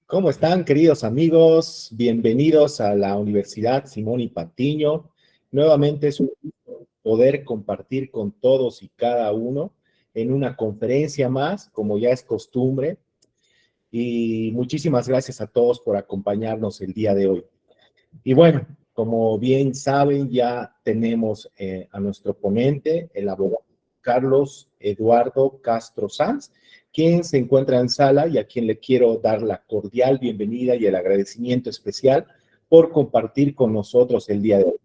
¿Cómo están, queridos amigos? Bienvenidos a la Universidad Simón y Patiño. Nuevamente es un gusto poder compartir con todos y cada uno en una conferencia más, como ya es costumbre. Y muchísimas gracias a todos por acompañarnos el día de hoy. Y bueno, como bien saben, ya tenemos a nuestro ponente, el abogado Carlos Eduardo Castro Sanz, quien se encuentra en sala y a quien le quiero dar la cordial bienvenida y el agradecimiento especial por compartir con nosotros el día de hoy.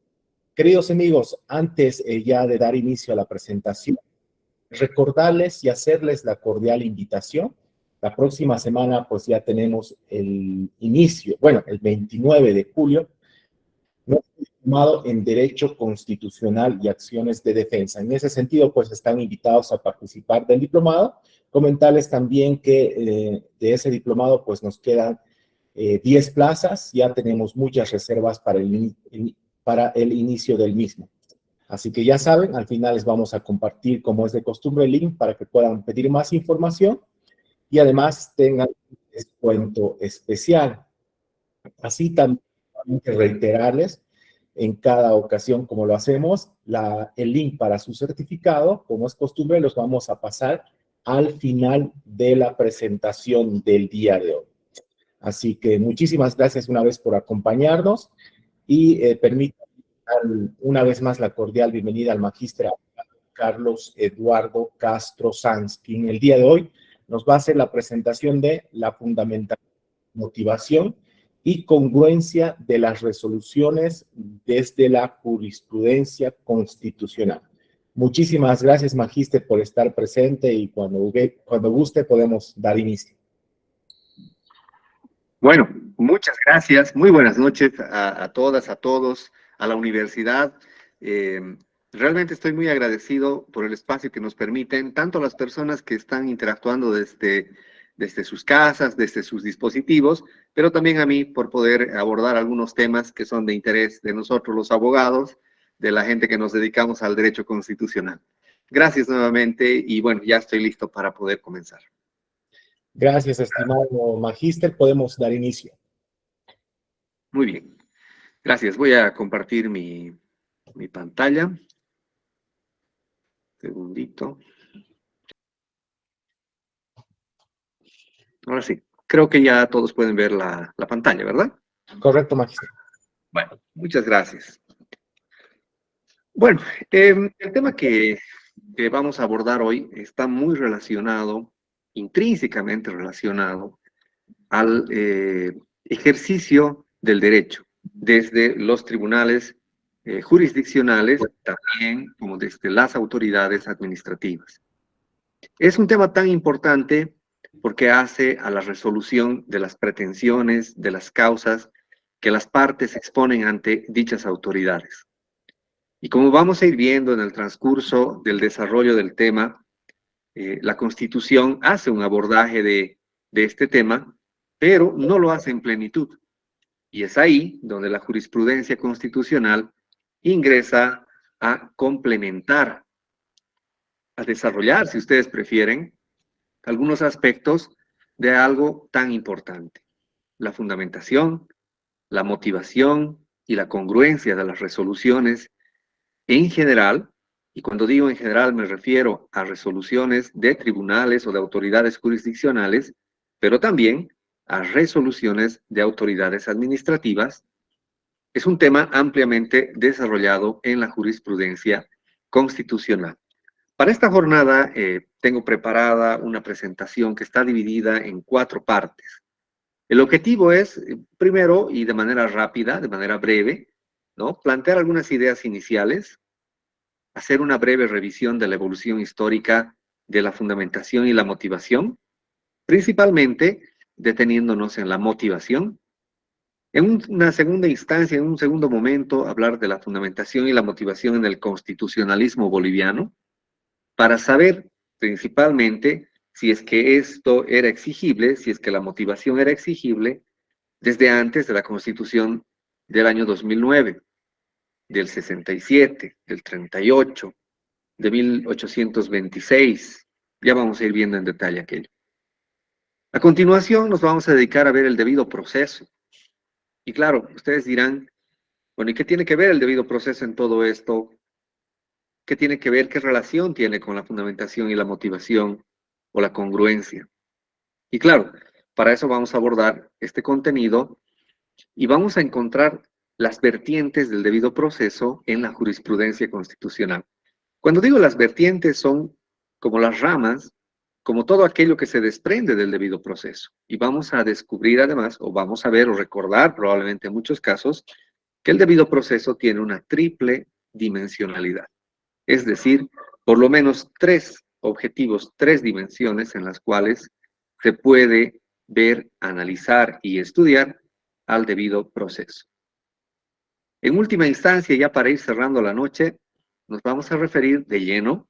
Queridos amigos, antes ya de dar inicio a la presentación, recordarles y hacerles la cordial invitación. La próxima semana pues ya tenemos el inicio, bueno, el 29 de julio, nuestro diplomado en Derecho Constitucional y Acciones de Defensa. En ese sentido, pues están invitados a participar del diplomado. Comentarles también que de ese diplomado, pues nos quedan 10 plazas, ya tenemos muchas reservas para el inicio del mismo. Así que ya saben, al final les vamos a compartir, como es de costumbre, el link para que puedan pedir más información y además tengan un descuento especial. Así también que reiterarles en cada ocasión, como lo hacemos, el link para su certificado, como es costumbre, los vamos a pasar al final de la presentación del día de hoy. Así que muchísimas gracias una vez por acompañarnos y permítanme dar una vez más la cordial bienvenida al magíster Carlos Eduardo Castro Sanz, quien el día de hoy nos va a hacer la presentación de la fundamental motivación y congruencia de las resoluciones desde la jurisprudencia constitucional. Muchísimas gracias, magíster, por estar presente y cuando guste podemos dar inicio. Bueno, muchas gracias. Muy buenas noches a todas, a todos, a la universidad. Realmente estoy muy agradecido por el espacio que nos permiten, tanto las personas que están interactuando desde sus casas, desde sus dispositivos, pero también a mí por poder abordar algunos temas que son de interés de nosotros los abogados, de la gente que nos dedicamos al derecho constitucional. Gracias nuevamente y bueno, ya estoy listo para poder comenzar. Gracias, estimado magíster. Podemos dar inicio. Muy bien. Gracias. Voy a compartir mi pantalla. Segundito. Ahora sí. Creo que ya todos pueden ver la pantalla, ¿verdad? Correcto, magíster. Bueno, muchas gracias. Bueno, el tema que vamos a abordar hoy está muy relacionado, intrínsecamente relacionado, al ejercicio del derecho, desde los tribunales jurisdiccionales, también como desde las autoridades administrativas. Es un tema tan importante porque hace a la resolución de las pretensiones, de las causas que las partes exponen ante dichas autoridades. Y como vamos a ir viendo en el transcurso del desarrollo del tema, la Constitución hace un abordaje de este tema, pero no lo hace en plenitud. Y es ahí donde la jurisprudencia constitucional ingresa a complementar, a desarrollar, si ustedes prefieren, algunos aspectos de algo tan importante: la fundamentación, la motivación y la congruencia de las resoluciones en general. Y cuando digo en general me refiero a resoluciones de tribunales o de autoridades jurisdiccionales, pero también a resoluciones de autoridades administrativas. Es un tema ampliamente desarrollado en la jurisprudencia constitucional. Para esta jornada tengo preparada una presentación que está dividida en 4 partes. El objetivo es, primero y de manera rápida, de manera breve, ¿no?, plantear algunas ideas iniciales, hacer una breve revisión de la evolución histórica de la fundamentación y la motivación, principalmente deteniéndonos en la motivación. En una segunda instancia, en un segundo momento, hablar de la fundamentación y la motivación en el constitucionalismo boliviano, para saber principalmente si es que esto era exigible, si es que la motivación era exigible desde antes de la Constitución del año 2009, del 67, del 38, de 1826. Ya vamos a ir viendo en detalle aquello. A continuación nos vamos a dedicar a ver el debido proceso. Y claro, ustedes dirán, bueno, ¿y qué tiene que ver el debido proceso en todo esto? ¿Qué tiene que ver, qué relación tiene con la fundamentación y la motivación o la congruencia? Y claro, para eso vamos a abordar este contenido y vamos a encontrar las vertientes del debido proceso en la jurisprudencia constitucional. Cuando digo las vertientes son como las ramas, como todo aquello que se desprende del debido proceso. Y vamos a descubrir además, o vamos a ver o recordar probablemente en muchos casos, que el debido proceso tiene una triple dimensionalidad. Es decir, por lo menos tres objetivos, tres dimensiones en las cuales se puede ver, analizar y estudiar al debido proceso. En última instancia, ya para ir cerrando la noche, nos vamos a referir de lleno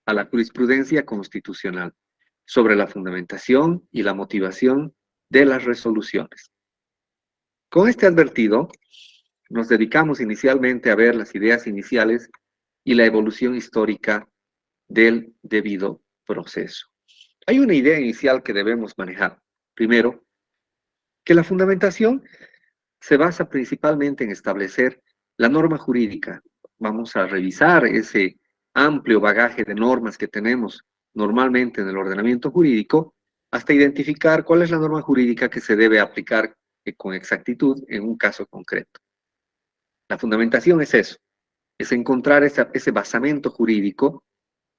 a la jurisprudencia constitucional sobre la fundamentación y la motivación de las resoluciones. Con este advertido, nos dedicamos inicialmente a ver las ideas iniciales y la evolución histórica del debido proceso. Hay una idea inicial que debemos manejar. Primero, que la fundamentación se basa principalmente en establecer la norma jurídica. Vamos a revisar ese amplio bagaje de normas que tenemos normalmente en el ordenamiento jurídico hasta identificar cuál es la norma jurídica que se debe aplicar con exactitud en un caso concreto. La fundamentación es eso, es encontrar ese basamento jurídico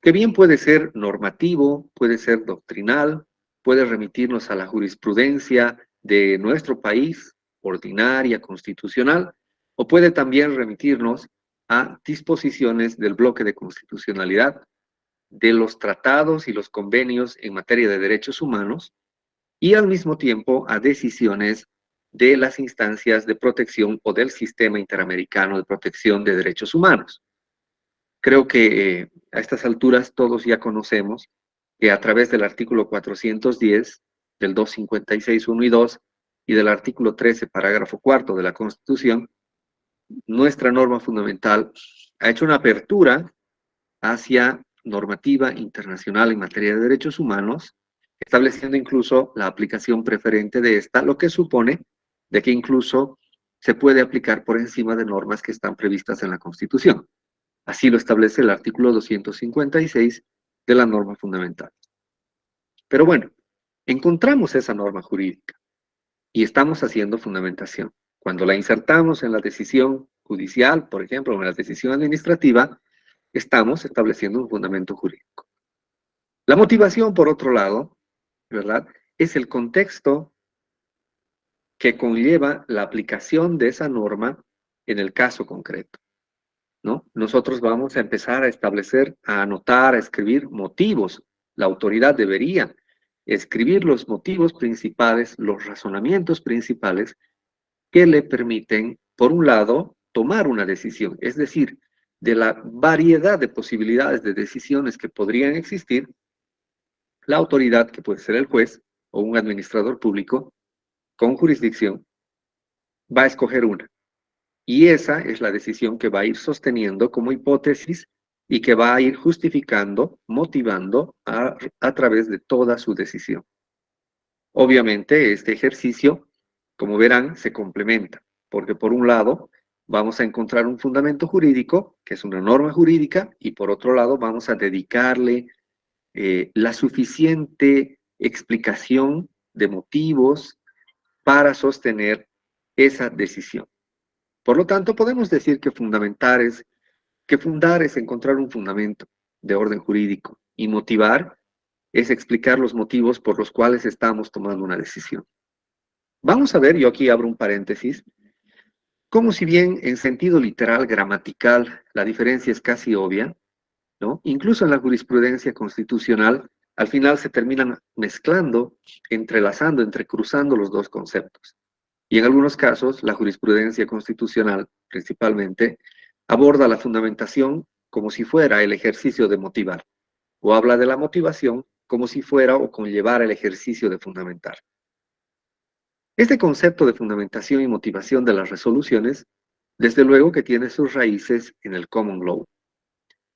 que bien puede ser normativo, puede ser doctrinal, puede remitirnos a la jurisprudencia de nuestro país, ordinaria, constitucional, o puede también remitirnos a disposiciones del bloque de constitucionalidad, de los tratados y los convenios en materia de derechos humanos, y al mismo tiempo a decisiones de las instancias de protección o del sistema interamericano de protección de derechos humanos. Creo que a estas alturas todos ya conocemos que a través del artículo 410, del 256, 1 y 2, y del artículo 13, parágrafo cuarto de la Constitución, nuestra norma fundamental ha hecho una apertura hacia normativa internacional en materia de derechos humanos, estableciendo incluso la aplicación preferente de esta, lo que supone de que incluso se puede aplicar por encima de normas que están previstas en la Constitución. Así lo establece el artículo 256 de la norma fundamental. Pero bueno, encontramos esa norma jurídica y estamos haciendo fundamentación. Cuando la insertamos en la decisión judicial, por ejemplo, en la decisión administrativa, estamos estableciendo un fundamento jurídico. La motivación, por otro lado, ¿verdad?, es el contexto que conlleva la aplicación de esa norma en el caso concreto, ¿no? Nosotros vamos a empezar a establecer, a anotar, a escribir motivos. La autoridad debería escribir los motivos principales, los razonamientos principales que le permiten, por un lado, tomar una decisión. Es decir, de la variedad de posibilidades de decisiones que podrían existir, la autoridad, que puede ser el juez o un administrador público con jurisdicción, va a escoger una. Y esa es la decisión que va a ir sosteniendo como hipótesis y que va a ir justificando, motivando a través de toda su decisión. Obviamente, este ejercicio, como verán, se complementa, porque por un lado vamos a encontrar un fundamento jurídico, que es una norma jurídica, y por otro lado vamos a dedicarle la suficiente explicación de motivos para sostener esa decisión. Por lo tanto, podemos decir que fundar es encontrar un fundamento de orden jurídico y motivar es explicar los motivos por los cuales estamos tomando una decisión. Vamos a ver, yo aquí abro un paréntesis, como si bien en sentido literal, gramatical, la diferencia es casi obvia, ¿no? Incluso en la jurisprudencia constitucional, al final se terminan mezclando, entrelazando, entrecruzando los dos conceptos. Y en algunos casos, la jurisprudencia constitucional, principalmente, aborda la fundamentación como si fuera el ejercicio de motivar, o habla de la motivación como si fuera o conllevara el ejercicio de fundamentar. Este concepto de fundamentación y motivación de las resoluciones, desde luego que tiene sus raíces en el common law.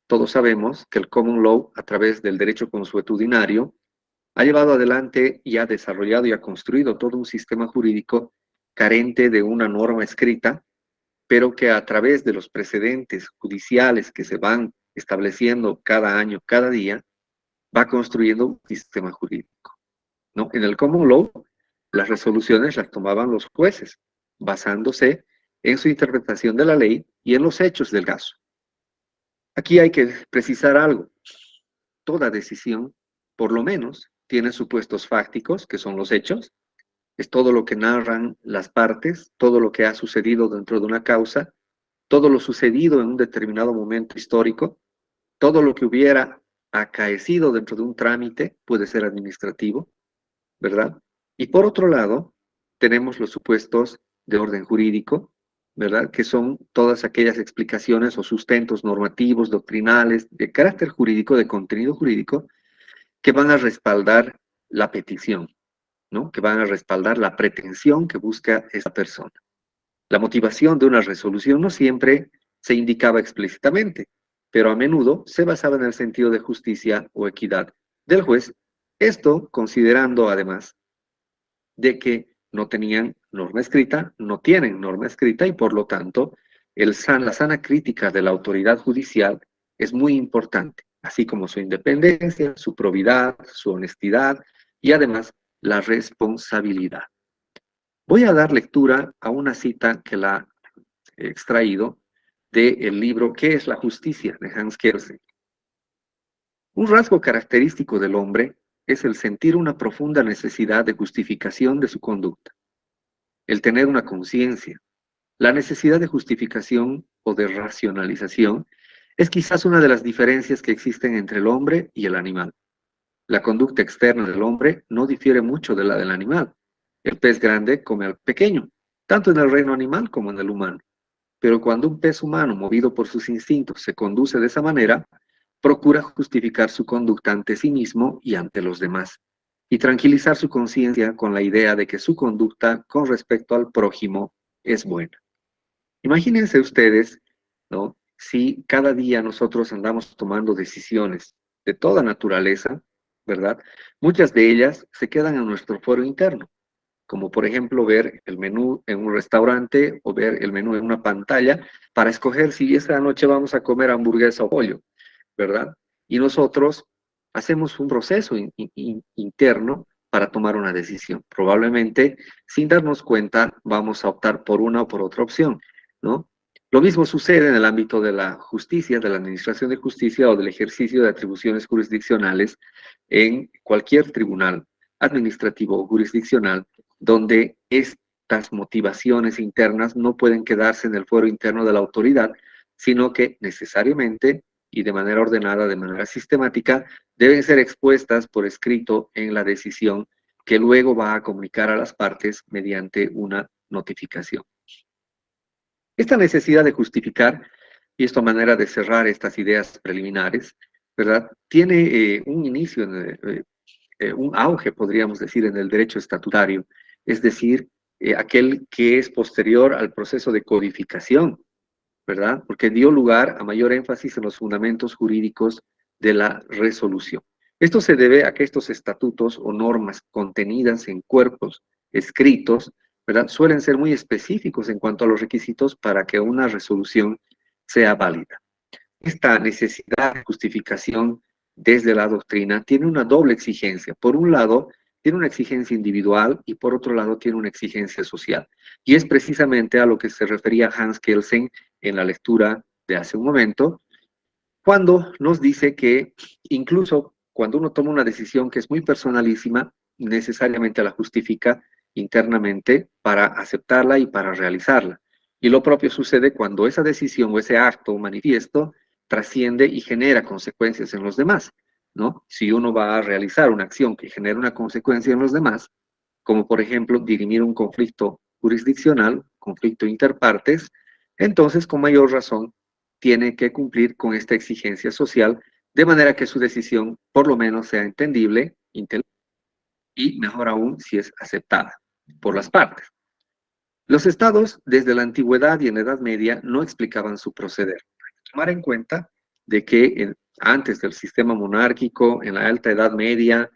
Todos sabemos que el common law, a través del derecho consuetudinario, ha llevado adelante y ha desarrollado y ha construido todo un sistema jurídico carente de una norma escrita, pero que a través de los precedentes judiciales que se van estableciendo cada año, cada día, va construyendo un sistema jurídico, ¿no? En el common law, las resoluciones las tomaban los jueces, basándose en su interpretación de la ley y en los hechos del caso. Aquí hay que precisar algo. Toda decisión, por lo menos, tiene supuestos fácticos, que son los hechos, es todo lo que narran las partes, todo lo que ha sucedido dentro de una causa, todo lo sucedido en un determinado momento histórico, todo lo que hubiera acaecido dentro de un trámite, puede ser administrativo, ¿verdad? Y por otro lado, tenemos los supuestos de orden jurídico, ¿verdad? Que son todas aquellas explicaciones o sustentos normativos, doctrinales, de carácter jurídico, de contenido jurídico, que van a respaldar la petición, ¿no? Que van a respaldar la pretensión que busca esa persona. La motivación de una resolución no siempre se indicaba explícitamente, pero a menudo se basaba en el sentido de justicia o equidad del juez, esto considerando además de que no tenían norma escrita, no tienen norma escrita y por lo tanto la sana crítica de la autoridad judicial es muy importante, así como su independencia, su probidad, su honestidad y además la responsabilidad. Voy a dar lectura a una cita que la he extraído del libro ¿Qué es la justicia?, de Hans Kelsen. Un rasgo característico del hombre es el sentir una profunda necesidad de justificación de su conducta, el tener una conciencia. La necesidad de justificación o de racionalización es quizás una de las diferencias que existen entre el hombre y el animal. La conducta externa del hombre no difiere mucho de la del animal. El pez grande come al pequeño, tanto en el reino animal como en el humano. Pero cuando un pez humano, movido por sus instintos, se conduce de esa manera, procura justificar su conducta ante sí mismo y ante los demás, y tranquilizar su conciencia con la idea de que su conducta con respecto al prójimo es buena. Imagínense ustedes, ¿no? Si cada día nosotros andamos tomando decisiones de toda naturaleza, ¿verdad? Muchas de ellas se quedan en nuestro fuero interno, como por ejemplo ver el menú en un restaurante o ver el menú en una pantalla para escoger si esta noche vamos a comer hamburguesa o pollo, ¿verdad? Y nosotros hacemos un proceso interno para tomar una decisión. Probablemente, sin darnos cuenta, vamos a optar por una o por otra opción, ¿no? Lo mismo sucede en el ámbito de la justicia, de la administración de justicia o del ejercicio de atribuciones jurisdiccionales en cualquier tribunal administrativo o jurisdiccional, donde estas motivaciones internas no pueden quedarse en el fuero interno de la autoridad, sino que necesariamente y de manera ordenada, de manera sistemática, deben ser expuestas por escrito en la decisión que luego va a comunicar a las partes mediante una notificación. Esta necesidad de justificar, y esta manera de cerrar estas ideas preliminares, ¿verdad? Tiene un inicio, un auge, podríamos decir, en el derecho estatutario, es decir, aquel que es posterior al proceso de codificación, ¿verdad? Porque dio lugar a mayor énfasis en los fundamentos jurídicos de la resolución. Esto se debe a que estos estatutos o normas contenidas en cuerpos escritos, ¿verdad? Suelen ser muy específicos en cuanto a los requisitos para que una resolución sea válida. Esta necesidad de justificación desde la doctrina tiene una doble exigencia. Por un lado, tiene una exigencia individual y por otro lado tiene una exigencia social. Y es precisamente a lo que se refería Hans Kelsen en la lectura de hace un momento, cuando nos dice que incluso cuando uno toma una decisión que es muy personalísima, necesariamente la justifica internamente para aceptarla y para realizarla. Y lo propio sucede cuando esa decisión o ese acto o manifiesto trasciende y genera consecuencias en los demás, ¿no? Si uno va a realizar una acción que genera una consecuencia en los demás, como por ejemplo dirimir un conflicto jurisdiccional, conflicto interpartes, entonces con mayor razón tiene que cumplir con esta exigencia social, de manera que su decisión por lo menos sea entendible, y mejor aún si es aceptada por las partes. Los estados, desde la antigüedad y en la Edad Media, no explicaban su proceder. Tomar en cuenta de que antes del sistema monárquico, en la Alta Edad Media,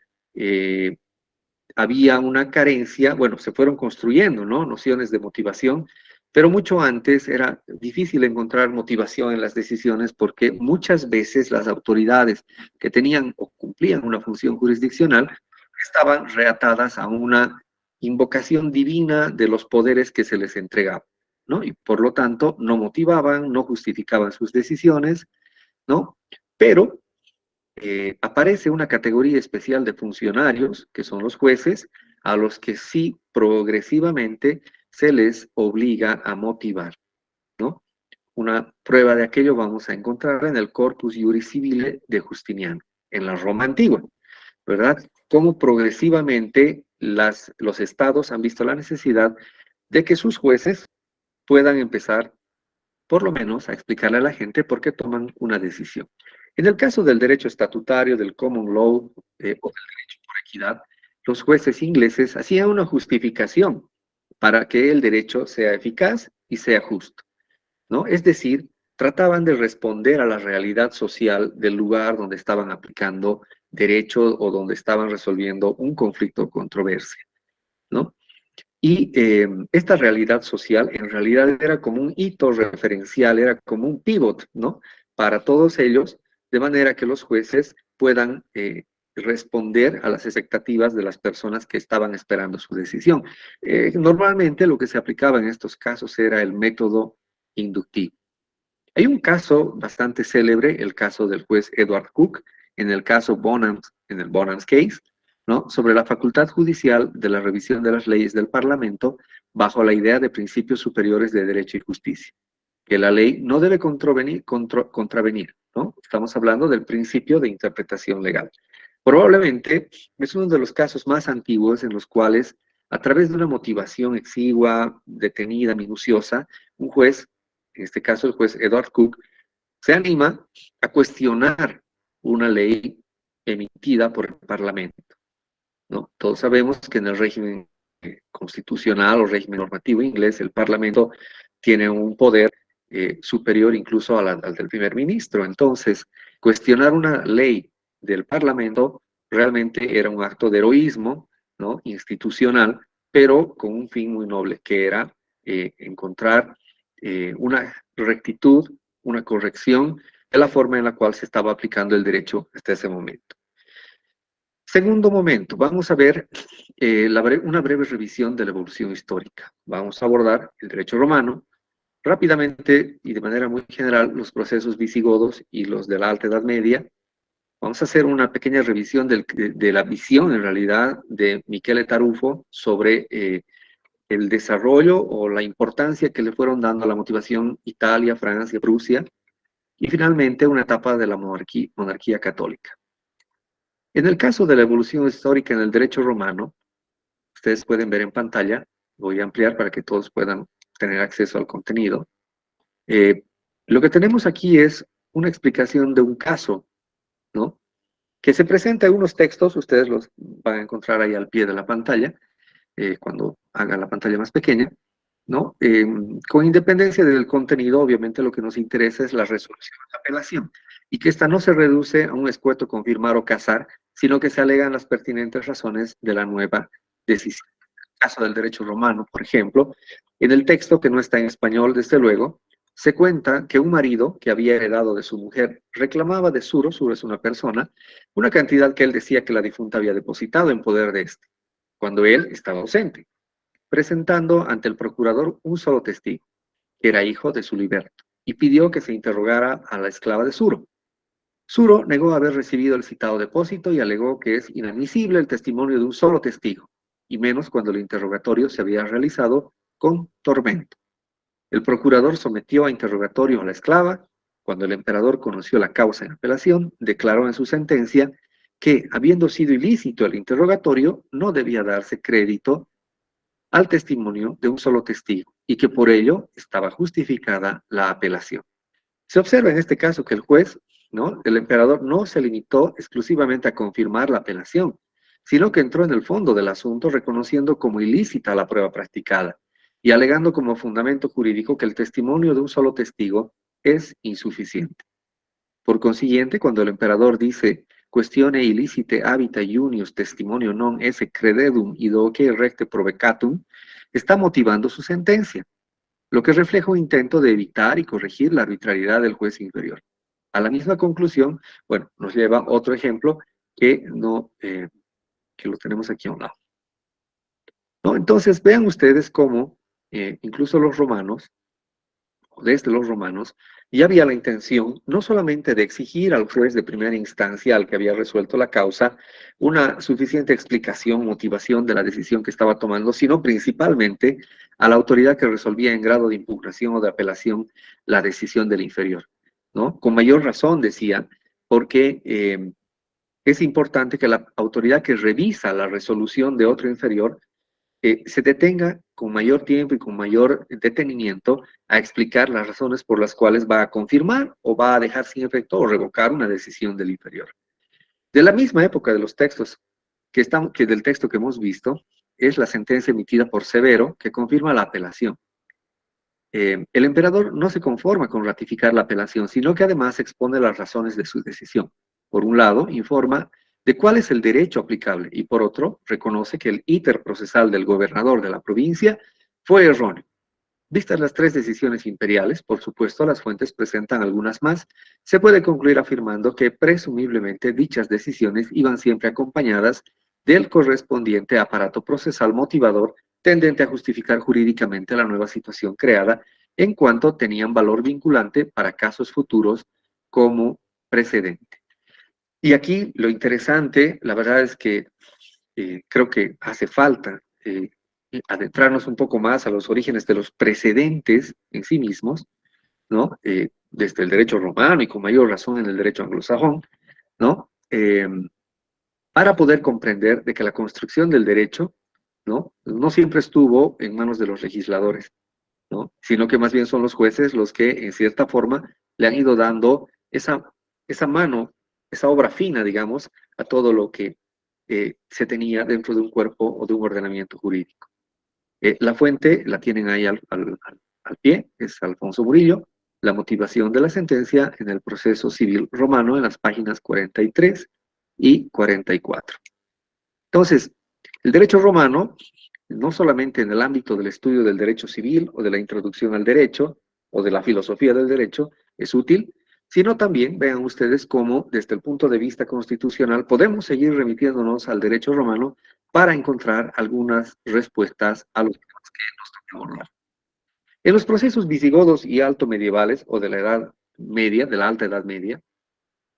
había una carencia, bueno, se fueron construyendo, ¿no? Nociones de motivación, pero mucho antes era difícil encontrar motivación en las decisiones porque muchas veces las autoridades que tenían o cumplían una función jurisdiccional estaban reatadas a una invocación divina de los poderes que se les entregaban, ¿no? Y por lo tanto no motivaban, no justificaban sus decisiones, ¿no? Pero aparece una categoría especial de funcionarios, que son los jueces, a los que sí progresivamente se les obliga a motivar, ¿no? Una prueba de aquello vamos a encontrar en el Corpus Juris Civile de Justiniano, en la Roma antigua, ¿verdad? Cómo progresivamente los estados han visto la necesidad de que sus jueces puedan empezar por lo menos a explicarle a la gente por qué toman una decisión. En el caso del derecho estatutario, del common law o del derecho por equidad, los jueces ingleses hacían una justificación para que el derecho sea eficaz y sea justo, ¿no? Es decir, trataban de responder a la realidad social del lugar donde estaban aplicando derecho o donde estaban resolviendo un conflicto o controversia, ¿no? Y esta realidad social en realidad era como un hito referencial, era como un pivot, ¿no? Para todos ellos, de manera que los jueces puedan responder a las expectativas de las personas que estaban esperando su decisión. Normalmente lo que se aplicaba en estos casos era el método inductivo. Hay un caso bastante célebre, el caso del juez Edward Cook, en el caso Bonhams, en el Bonhams Case, ¿no? Sobre la facultad judicial de la revisión de las leyes del Parlamento bajo la idea de principios superiores de derecho y justicia, que la ley no debe contravenir, ¿no? Estamos hablando del principio de interpretación legal. Probablemente es uno de los casos más antiguos en los cuales, a través de una motivación exigua, detenida, minuciosa, un juez, en este caso el juez Edward Cook, se anima a cuestionar una ley emitida por el Parlamento, ¿no? Todos sabemos que en el régimen constitucional o régimen normativo inglés, el Parlamento tiene un poder superior incluso al del primer ministro. Entonces, cuestionar una ley del Parlamento realmente era un acto de heroísmo, ¿no? Institucional, pero con un fin muy noble, que era encontrar una rectitud, una corrección de la forma en la cual se estaba aplicando el derecho hasta ese momento. Segundo momento, vamos a ver una breve revisión de la evolución histórica. Vamos a abordar el derecho romano, rápidamente y de manera muy general los procesos visigodos y los de la Alta Edad Media. Vamos a hacer una pequeña revisión de la visión, en realidad, de Michele Tarufo sobre el desarrollo o la importancia que le fueron dando a la motivación Italia, Francia, Prusia, y finalmente una etapa de la monarquía católica. En el caso de la evolución histórica en el derecho romano, ustedes pueden ver en pantalla, voy a ampliar para que todos puedan tener acceso al contenido. Lo que tenemos aquí es una explicación de un caso, ¿no? Que se presenta en unos textos, ustedes los van a encontrar ahí al pie de la pantalla, cuando hagan la pantalla más pequeña, ¿no? Con independencia del contenido, obviamente lo que nos interesa es la resolución de la apelación, y que esta no se reduce a un escueto confirmar o casar, sino que se alegan las pertinentes razones de la nueva decisión. En el caso del derecho romano, por ejemplo, en el texto, que no está en español, desde luego, se cuenta que un marido que había heredado de su mujer reclamaba de Suro es una persona, una cantidad que él decía que la difunta había depositado en poder de este, cuando él estaba ausente, presentando ante el procurador un solo testigo, que era hijo de su liberto, y pidió que se interrogara a la esclava de Suro. Suro negó haber recibido el citado depósito y alegó que es inadmisible el testimonio de un solo testigo, y menos cuando el interrogatorio se había realizado con tormento. El procurador sometió a interrogatorio a la esclava. Cuando el emperador conoció la causa en apelación, declaró en su sentencia que, habiendo sido ilícito el interrogatorio, no debía darse crédito al testimonio de un solo testigo y que por ello estaba justificada la apelación. Se observa en este caso que el juez, ¿no?, el emperador, no se limitó exclusivamente a confirmar la apelación, sino que entró en el fondo del asunto reconociendo como ilícita la prueba practicada y alegando como fundamento jurídico que el testimonio de un solo testigo es insuficiente. Por consiguiente, cuando el emperador dice questione illicite habita iunius testimonio non esse crededum idoque recte provocatum, está motivando su sentencia, lo que refleja un intento de evitar y corregir la arbitrariedad del juez inferior. A la misma conclusión, bueno, nos lleva otro ejemplo que no, que lo tenemos aquí a un lado. ¿No? Entonces, vean ustedes cómo incluso los romanos, desde los romanos, ya había la intención no solamente de exigir al juez de primera instancia, al que había resuelto la causa, una suficiente explicación, motivación de la decisión que estaba tomando, sino principalmente a la autoridad que resolvía en grado de impugnación o de apelación la decisión del inferior, ¿no? Con mayor razón, decían, porque es importante que la autoridad que revisa la resolución de otro inferior se detenga con mayor tiempo y con mayor detenimiento a explicar las razones por las cuales va a confirmar o va a dejar sin efecto o revocar una decisión del inferior. De la misma época de los textos que del texto que hemos visto, es la sentencia emitida por Severo que confirma la apelación. El emperador no se conforma con ratificar la apelación, sino que además expone las razones de su decisión. Por un lado, informa de cuál es el derecho aplicable y por otro, reconoce que el íter procesal del gobernador de la provincia fue erróneo. Vistas las tres decisiones imperiales, por supuesto, las fuentes presentan algunas más, se puede concluir afirmando que presumiblemente dichas decisiones iban siempre acompañadas del correspondiente aparato procesal motivador tendente a justificar jurídicamente la nueva situación creada en cuanto tenían valor vinculante para casos futuros como precedente. Y aquí lo interesante, la verdad es que creo que hace falta adentrarnos un poco más a los orígenes de los precedentes en sí mismos, ¿no? Desde el derecho romano y con mayor razón en el derecho anglosajón, ¿no? Para poder comprender de que la construcción del derecho, ¿no? No siempre estuvo en manos de los legisladores, ¿no? Sino que más bien son los jueces los que, en cierta forma, le han ido dando esa mano, esa obra fina, digamos, a todo lo que se tenía dentro de un cuerpo o de un ordenamiento jurídico. La fuente la tienen ahí al pie, es Alfonso Murillo, la motivación de la sentencia en el proceso civil romano en las páginas 43 y 44. Entonces, el derecho romano, no solamente en el ámbito del estudio del derecho civil o de la introducción al derecho o de la filosofía del derecho, es útil, sino también vean ustedes cómo desde el punto de vista constitucional podemos seguir remitiéndonos al derecho romano para encontrar algunas respuestas a los temas que nos toca abordar. En los procesos visigodos y alto medievales o de la Edad Media, de la Alta Edad Media,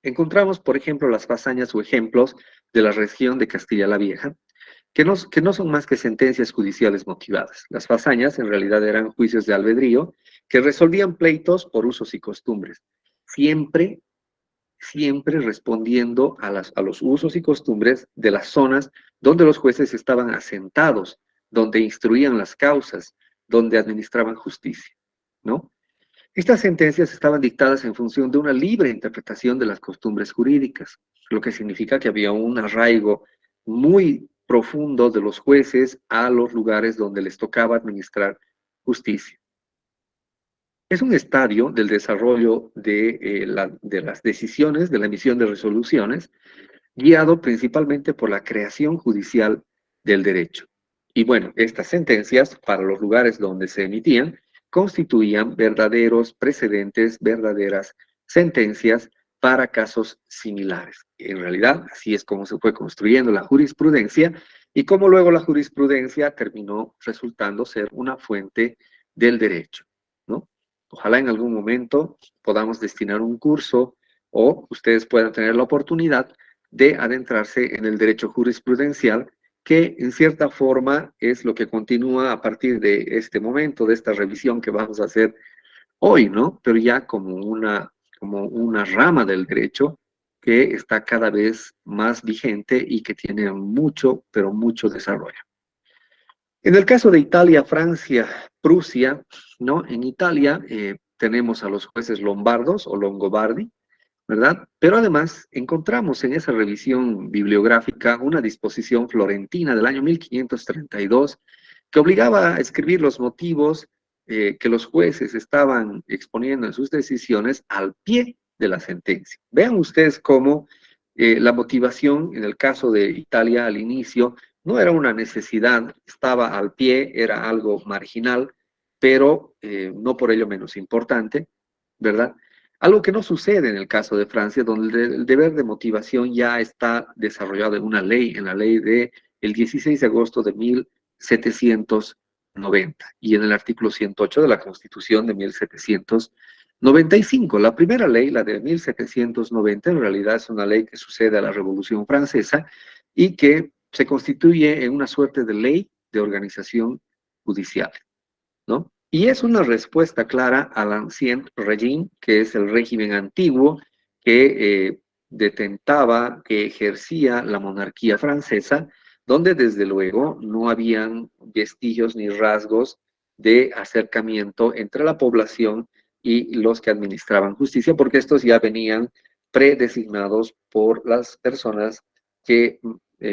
encontramos, por ejemplo, las fazañas o ejemplos de la región de Castilla la Vieja, que no son más que sentencias judiciales motivadas. Las fazañas en realidad eran juicios de albedrío que resolvían pleitos por usos y costumbres, siempre respondiendo a los usos y costumbres de las zonas donde los jueces estaban asentados, donde instruían las causas, donde administraban justicia, ¿no? Estas sentencias estaban dictadas en función de una libre interpretación de las costumbres jurídicas, lo que significa que había un arraigo muy profundo de los jueces a los lugares donde les tocaba administrar justicia. Es un estadio del desarrollo de las decisiones, de la emisión de resoluciones, guiado principalmente por la creación judicial del derecho. Y bueno, estas sentencias, para los lugares donde se emitían, constituían verdaderos precedentes, verdaderas sentencias para casos similares. En realidad, así es como se fue construyendo la jurisprudencia y cómo luego la jurisprudencia terminó resultando ser una fuente del derecho, ¿no? Ojalá en algún momento podamos destinar un curso o ustedes puedan tener la oportunidad de adentrarse en el derecho jurisprudencial, que en cierta forma es lo que continúa a partir de este momento, de esta revisión que vamos a hacer hoy, ¿no? Pero ya como una rama del derecho que está cada vez más vigente y que tiene mucho, pero mucho desarrollo. En el caso de Italia, Francia, Prusia, ¿no? En Italia tenemos a los jueces lombardos o longobardi, ¿verdad? Pero además encontramos en esa revisión bibliográfica una disposición florentina del año 1532 que obligaba a escribir los motivos que los jueces estaban exponiendo en sus decisiones al pie de la sentencia. Vean ustedes cómo La motivación, en el caso de Italia al inicio, no era una necesidad, estaba al pie, era algo marginal, pero no por ello menos importante, ¿verdad? Algo que no sucede en el caso de Francia, donde el deber de motivación ya está desarrollado en una ley, en la ley de el 16 de agosto de 1790 y en el artículo 108 de la Constitución de 1795. La primera ley, la de 1790, en realidad es una ley que sucede a la Revolución Francesa y que se constituye en una suerte de ley de organización judicial, ¿no? Y es una respuesta clara al ancien régime, que es el régimen antiguo que detentaba, que ejercía la monarquía francesa, donde desde luego no habían vestigios ni rasgos de acercamiento entre la población y los que administraban justicia, porque estos ya venían predesignados por las personas que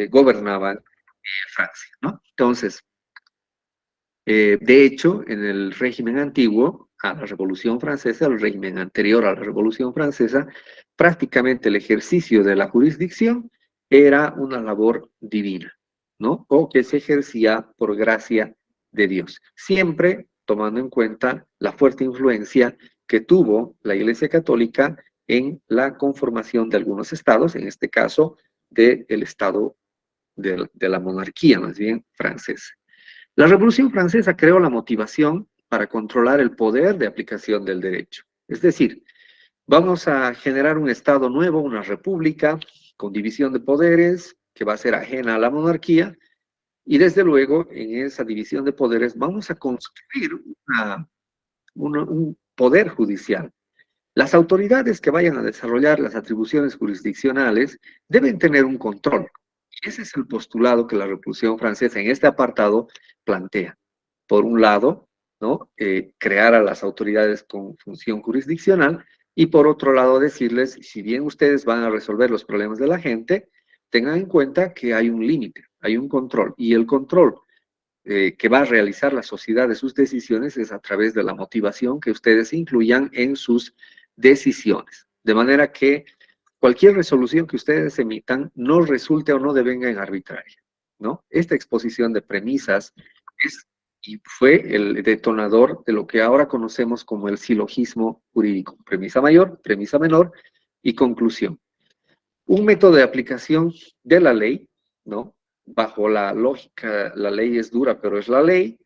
gobernaban Francia, ¿no? Entonces, de hecho, en el régimen antiguo, a la Revolución Francesa, el régimen anterior a la Revolución Francesa, prácticamente el ejercicio de la jurisdicción era una labor divina, ¿no? O que se ejercía por gracia de Dios, siempre tomando en cuenta la fuerte influencia que tuvo la Iglesia Católica en la conformación de algunos estados, en este caso del estado de la monarquía, más bien francesa. La Revolución Francesa creó la motivación para controlar el poder de aplicación del derecho. Es decir, vamos a generar un Estado nuevo, una república con división de poderes que va a ser ajena a la monarquía y desde luego en esa división de poderes vamos a construir un poder judicial. Las autoridades que vayan a desarrollar las atribuciones jurisdiccionales deben tener un control. Y ese es el postulado que la Revolución Francesa en este apartado plantea. Por un lado, ¿no? Crear a las autoridades con función jurisdiccional y por otro lado decirles, si bien ustedes van a resolver los problemas de la gente, tengan en cuenta que hay un límite, hay un control y el control que va a realizar la sociedad de sus decisiones es a través de la motivación que ustedes incluyan en sus decisiones. De manera que cualquier resolución que ustedes emitan no resulte o no devenga en arbitraria, ¿no? Esta exposición de premisas es y fue el detonador de lo que ahora conocemos como el silogismo jurídico. Premisa mayor, premisa menor y conclusión. Un método de aplicación de la ley, ¿no? Bajo la lógica, la ley es dura, pero es la ley,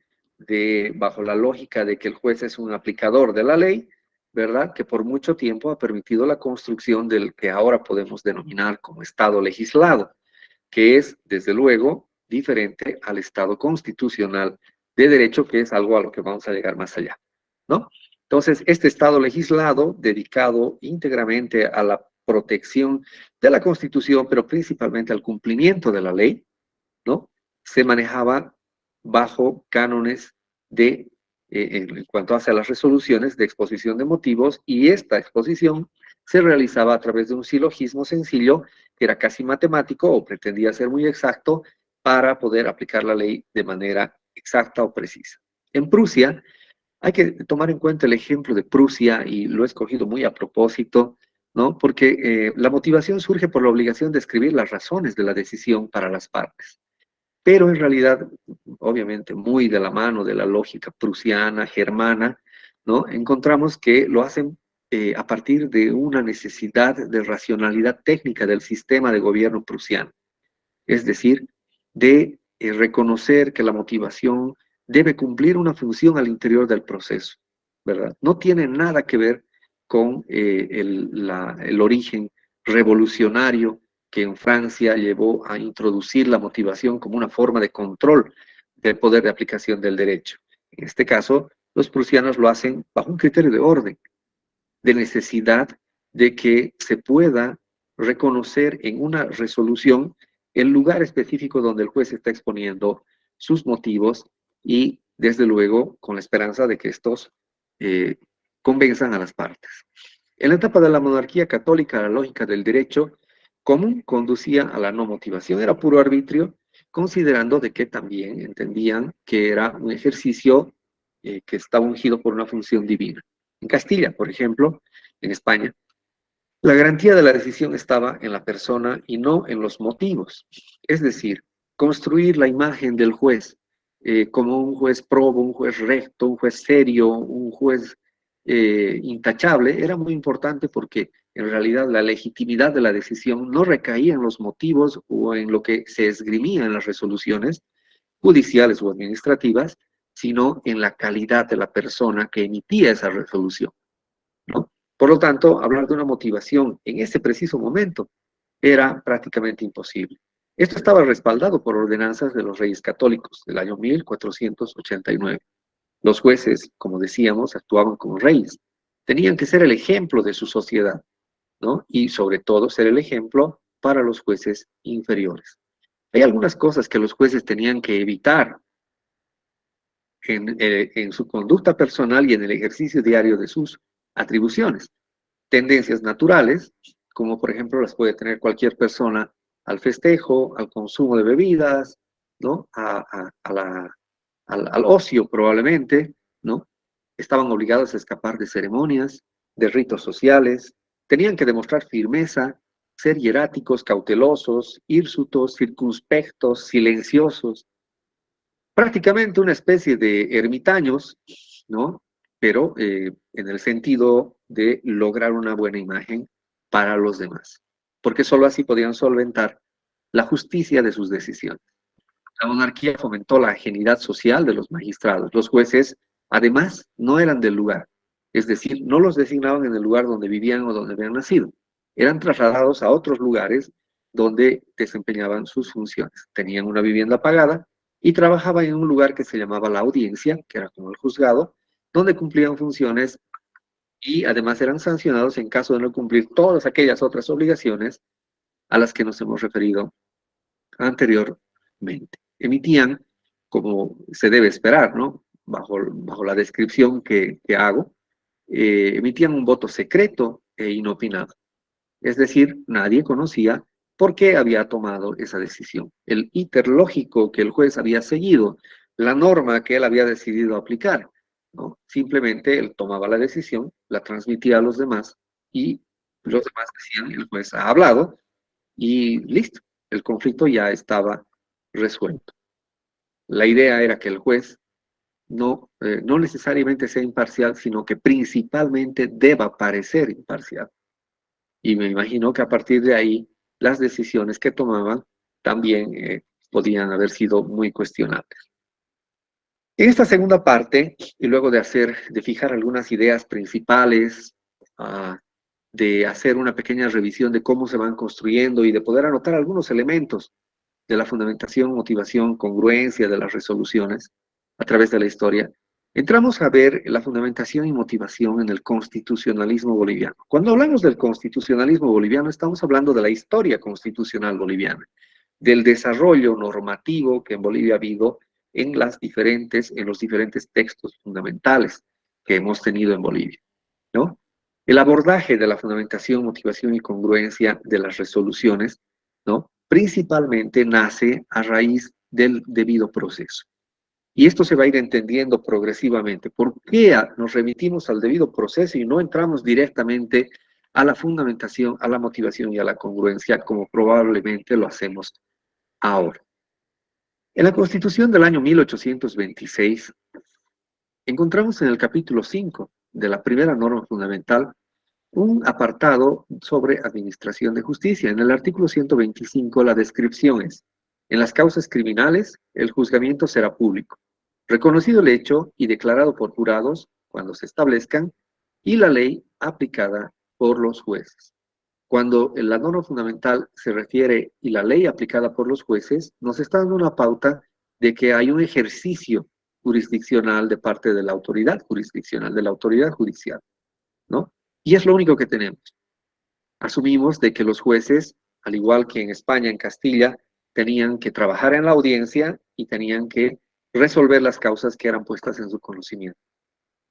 bajo la lógica de que el juez es un aplicador de la ley, ¿verdad? Que por mucho tiempo ha permitido la construcción del que ahora podemos denominar como Estado legislado, que es, desde luego, diferente al Estado constitucional de derecho, que es algo a lo que vamos a llegar más allá, ¿no? Entonces, este Estado legislado, dedicado íntegramente a la protección de la Constitución, pero principalmente al cumplimiento de la ley, ¿no? Se manejaba bajo cánones en cuanto hace a las resoluciones de exposición de motivos, y esta exposición se realizaba a través de un silogismo sencillo, que era casi matemático o pretendía ser muy exacto para poder aplicar la ley de manera exacta o precisa. En Prusia, hay que tomar en cuenta el ejemplo de Prusia, y lo he escogido muy a propósito, ¿no? Porque la motivación surge por la obligación de escribir las razones de la decisión para las partes. Pero en realidad, obviamente, muy de la mano de la lógica prusiana, germana, ¿no? Encontramos que lo hacen a partir de una necesidad de racionalidad técnica del sistema de gobierno prusiano. Es decir, de reconocer que la motivación debe cumplir una función al interior del proceso, ¿verdad? No tiene nada que ver con el origen revolucionario que en Francia llevó a introducir la motivación como una forma de control del poder de aplicación del derecho. En este caso, los prusianos lo hacen bajo un criterio de orden, de necesidad de que se pueda reconocer en una resolución el lugar específico donde el juez está exponiendo sus motivos y, desde luego, con la esperanza de que estos convenzan a las partes. En la etapa de la monarquía católica, la lógica del derecho común conducía a la no motivación, era puro arbitrio, considerando de que también entendían que era un ejercicio que estaba ungido por una función divina. En Castilla, por ejemplo, en España, La garantía de la decisión estaba en la persona y no en los motivos. Es decir, construir la imagen del juez como un juez probo, un juez recto, un juez serio, un juez intachable, era muy importante porque en realidad la legitimidad de la decisión no recaía en los motivos o en lo que se esgrimía en las resoluciones judiciales o administrativas, sino en la calidad de la persona que emitía esa resolución, ¿no? Por lo tanto, hablar de una motivación en ese preciso momento era prácticamente imposible. Esto estaba respaldado por ordenanzas de los reyes católicos del año 1489. Los jueces, como decíamos, actuaban como reyes. Tenían que ser el ejemplo de su sociedad, ¿no? Y sobre todo ser el ejemplo para los jueces inferiores. Hay algunas cosas que los jueces tenían que evitar en su conducta personal y en el ejercicio diario de sus atribuciones. Tendencias naturales, como por ejemplo las puede tener cualquier persona al festejo, al consumo de bebidas, ¿no? Al ocio probablemente, ¿no? Estaban obligados a escapar de ceremonias, de ritos sociales, tenían que demostrar firmeza, ser hieráticos, cautelosos, hirsutos, circunspectos, silenciosos, prácticamente una especie de ermitaños, ¿no? Pero en el sentido de lograr una buena imagen para los demás, porque solo así podían solventar la justicia de sus decisiones. La monarquía fomentó la ajenidad social de los magistrados. Los jueces, además, no eran del lugar, es decir, no los designaban en el lugar donde vivían o donde habían nacido. Eran trasladados a otros lugares donde desempeñaban sus funciones. Tenían una vivienda pagada y trabajaban en un lugar que se llamaba la audiencia, que era como el juzgado, donde cumplían funciones y además eran sancionados en caso de no cumplir todas aquellas otras obligaciones a las que nos hemos referido anteriormente. Emitían, como se debe esperar, ¿no? Bajo la descripción que hago, emitían un voto secreto e inopinado. Es decir, nadie conocía por qué había tomado esa decisión. El íter lógico que el juez había seguido, la norma que él había decidido aplicar, ¿no? Simplemente él tomaba la decisión, la transmitía a los demás y los demás decían, el juez ha hablado y listo, el conflicto ya estaba resuelto. La idea era que el juez no necesariamente sea imparcial, sino que principalmente deba parecer imparcial. Y me imagino que a partir de ahí las decisiones que tomaban también podían haber sido muy cuestionables. En esta segunda parte, y luego de fijar algunas ideas principales, de hacer una pequeña revisión de cómo se van construyendo y de poder anotar algunos elementos de la fundamentación, motivación, congruencia de las resoluciones a través de la historia, entramos a ver la fundamentación y motivación en el constitucionalismo boliviano. Cuando hablamos del constitucionalismo boliviano, estamos hablando de la historia constitucional boliviana, del desarrollo normativo que en Bolivia ha habido en los diferentes textos fundamentales que hemos tenido en Bolivia, ¿no? El abordaje de la fundamentación, motivación y congruencia de las resoluciones, ¿no? Principalmente nace a raíz del debido proceso. Y esto se va a ir entendiendo progresivamente. ¿Por qué nos remitimos al debido proceso y no entramos directamente a la fundamentación, a la motivación y a la congruencia como probablemente lo hacemos ahora? En la Constitución del año 1826, encontramos en el capítulo 5 de la primera norma fundamental un apartado sobre administración de justicia. En el artículo 125 la descripción es: en las causas criminales el juzgamiento será público, reconocido el hecho y declarado por jurados cuando se establezcan, y la ley aplicada por los jueces. Cuando la norma fundamental se refiere y la ley aplicada por los jueces, nos está dando una pauta de que hay un ejercicio jurisdiccional de parte de la autoridad jurisdiccional, de la autoridad judicial, ¿no? Y es lo único que tenemos. Asumimos de que los jueces, al igual que en España, en Castilla, tenían que trabajar en la audiencia y tenían que resolver las causas que eran puestas en su conocimiento.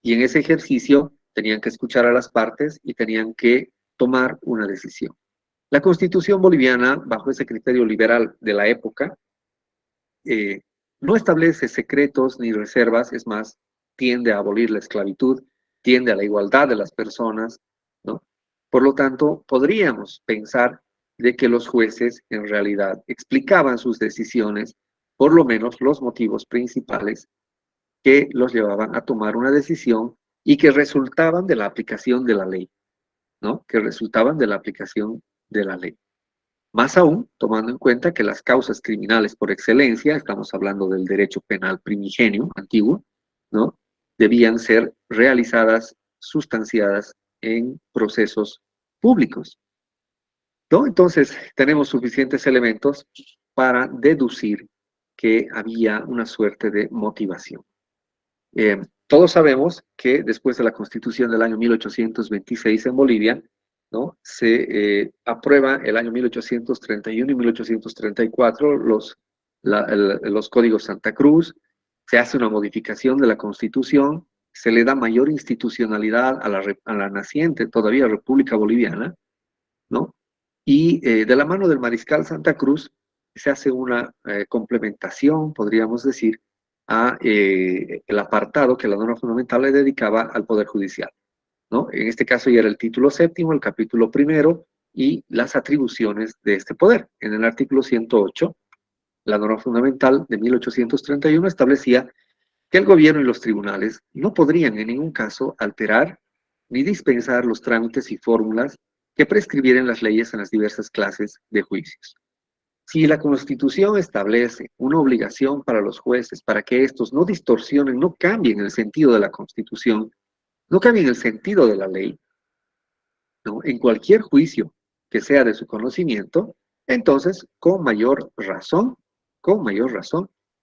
Y en ese ejercicio tenían que escuchar a las partes y tenían que tomar una decisión. La Constitución boliviana, bajo ese criterio liberal de la época, no establece secretos ni reservas, es más, tiende a abolir la esclavitud, tiende a la igualdad de las personas, ¿no? Por lo tanto, podríamos pensar de que los jueces en realidad explicaban sus decisiones, por lo menos los motivos principales que los llevaban a tomar una decisión y que resultaban de la aplicación de la ley, ¿no? Que resultaban de la aplicación de la ley. Más aún, tomando en cuenta que las causas criminales por excelencia, estamos hablando del derecho penal primigenio, antiguo, ¿no? Debían ser realizadas, sustanciadas en procesos públicos, ¿no? Entonces, tenemos suficientes elementos para deducir que había una suerte de motivación. Todos sabemos que después de la Constitución del año 1826 en Bolivia, ¿no? Se aprueba el año 1831 y 1834 los códigos Santa Cruz, se hace una modificación de la Constitución, se le da mayor institucionalidad a la naciente todavía República Boliviana, ¿no? Y de la mano del mariscal Santa Cruz se hace una complementación, podríamos decir, a el apartado que la norma fundamental le dedicaba al Poder Judicial, ¿no? En este caso ya era el título séptimo, el capítulo primero y las atribuciones de este poder. En el artículo 108, la norma fundamental de 1831 establecía que el gobierno y los tribunales no podrían en ningún caso alterar ni dispensar los trámites y fórmulas que prescribieran las leyes en las diversas clases de juicios. Si la Constitución establece una obligación para los jueces para que estos no distorsionen, no cambien el sentido de la Constitución, no cambien el sentido de la ley, ¿no? En cualquier juicio que sea de su conocimiento, entonces, con mayor razón,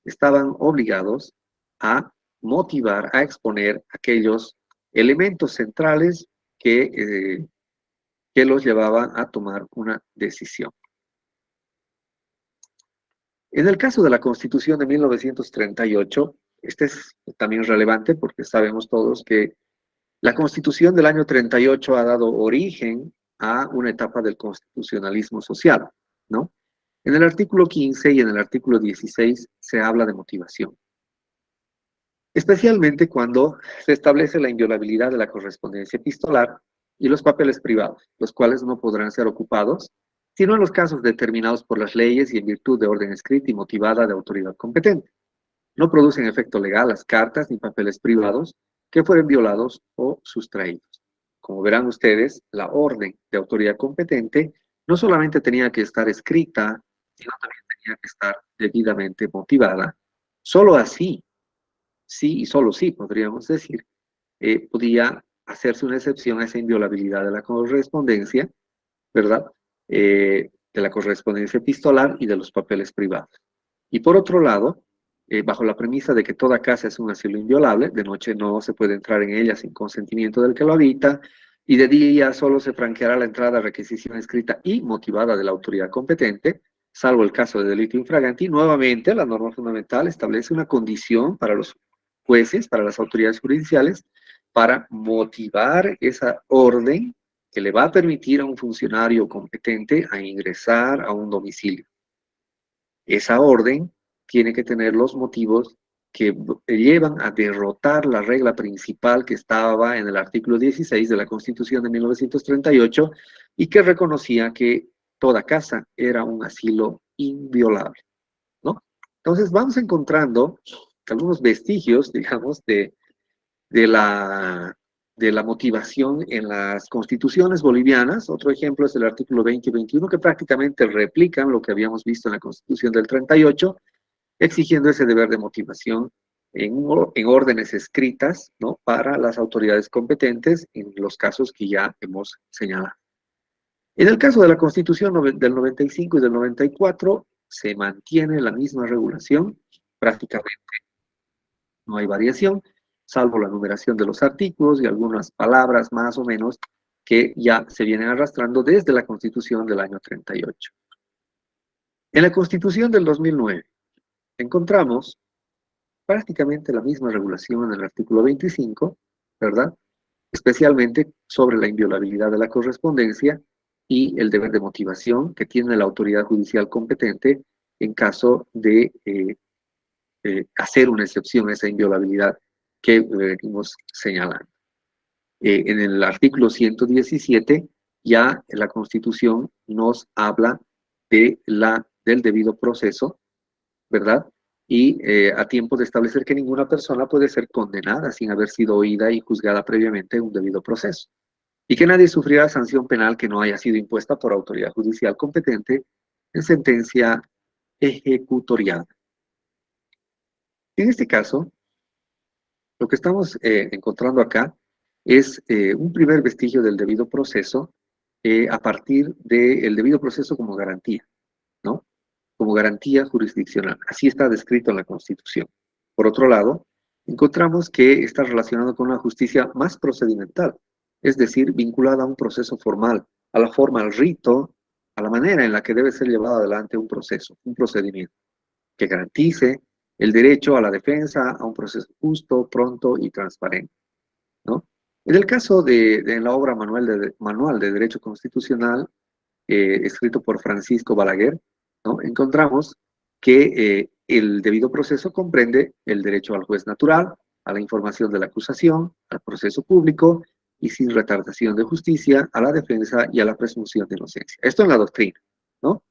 estaban obligados a motivar, a exponer aquellos elementos centrales que los llevaban a tomar una decisión. En el caso de la Constitución de 1938, este es también relevante porque sabemos todos que la Constitución del año 38 ha dado origen a una etapa del constitucionalismo social, ¿no? En el artículo 15 y en el artículo 16 se habla de motivación, especialmente cuando se establece la inviolabilidad de la correspondencia epistolar y los papeles privados, los cuales no podrán ser ocupados, sino en los casos determinados por las leyes y en virtud de orden escrita y motivada de autoridad competente. No producen efecto legal las cartas ni papeles privados que fueren violados o sustraídos. Como verán ustedes, la orden de autoridad competente no solamente tenía que estar escrita, sino también tenía que estar debidamente motivada. Solo así, sí y solo sí, podríamos decir, podía hacerse una excepción a esa inviolabilidad de la correspondencia, ¿verdad? De la correspondencia epistolar y de los papeles privados. Y por otro lado, bajo la premisa de que toda casa es un asilo inviolable, de noche no se puede entrar en ella sin consentimiento del que lo habita, y de día solo se franqueará la entrada a requisición escrita y motivada de la autoridad competente, salvo el caso de delito infraganti. Nuevamente, la norma fundamental establece una condición para los jueces, para las autoridades judiciales, para motivar esa orden que le va a permitir a un funcionario competente a ingresar a un domicilio. Esa orden tiene que tener los motivos que llevan a derrotar la regla principal que estaba en el artículo 16 de la Constitución de 1938 y que reconocía que toda casa era un asilo inviolable, ¿no? Entonces vamos encontrando algunos vestigios, digamos, de la motivación en las constituciones bolivianas. Otro ejemplo es el artículo 20 y 21, que prácticamente replican lo que habíamos visto en la Constitución del 38, exigiendo ese deber de motivación en órdenes escritas, ¿no? Para las autoridades competentes en los casos que ya hemos señalado. En el caso de la Constitución del 95 y del 94, se mantiene la misma regulación, prácticamente no hay variación, salvo la numeración de los artículos y algunas palabras más o menos que ya se vienen arrastrando desde la Constitución del año 38. En la Constitución del 2009 encontramos prácticamente la misma regulación en el artículo 25, ¿verdad? Especialmente sobre la inviolabilidad de la correspondencia y el deber de motivación que tiene la autoridad judicial competente en caso de hacer una excepción a esa inviolabilidad que venimos señalando. En el artículo 117 ya la Constitución nos habla del debido proceso, ¿verdad? Y a tiempo de establecer que ninguna persona puede ser condenada sin haber sido oída y juzgada previamente en un debido proceso. Y que nadie sufrirá sanción penal que no haya sido impuesta por autoridad judicial competente en sentencia ejecutoriada. En este caso, lo que estamos encontrando acá es un primer vestigio del debido proceso a partir del debido proceso como garantía, ¿no? Como garantía jurisdiccional. Así está descrito en la Constitución. Por otro lado, encontramos que está relacionado con una justicia más procedimental, es decir, vinculada a un proceso formal, a la forma, al rito, a la manera en la que debe ser llevado adelante un proceso, un procedimiento, que garantice el derecho a la defensa, a un proceso justo, pronto y transparente, ¿no? En el caso de la obra Manual de Derecho Constitucional, escrito por Francisco Balaguer, ¿no? Encontramos que el debido proceso comprende el derecho al juez natural, a la información de la acusación, al proceso público y sin retardación de justicia, a la defensa y a la presunción de inocencia. Esto en la doctrina, ¿no?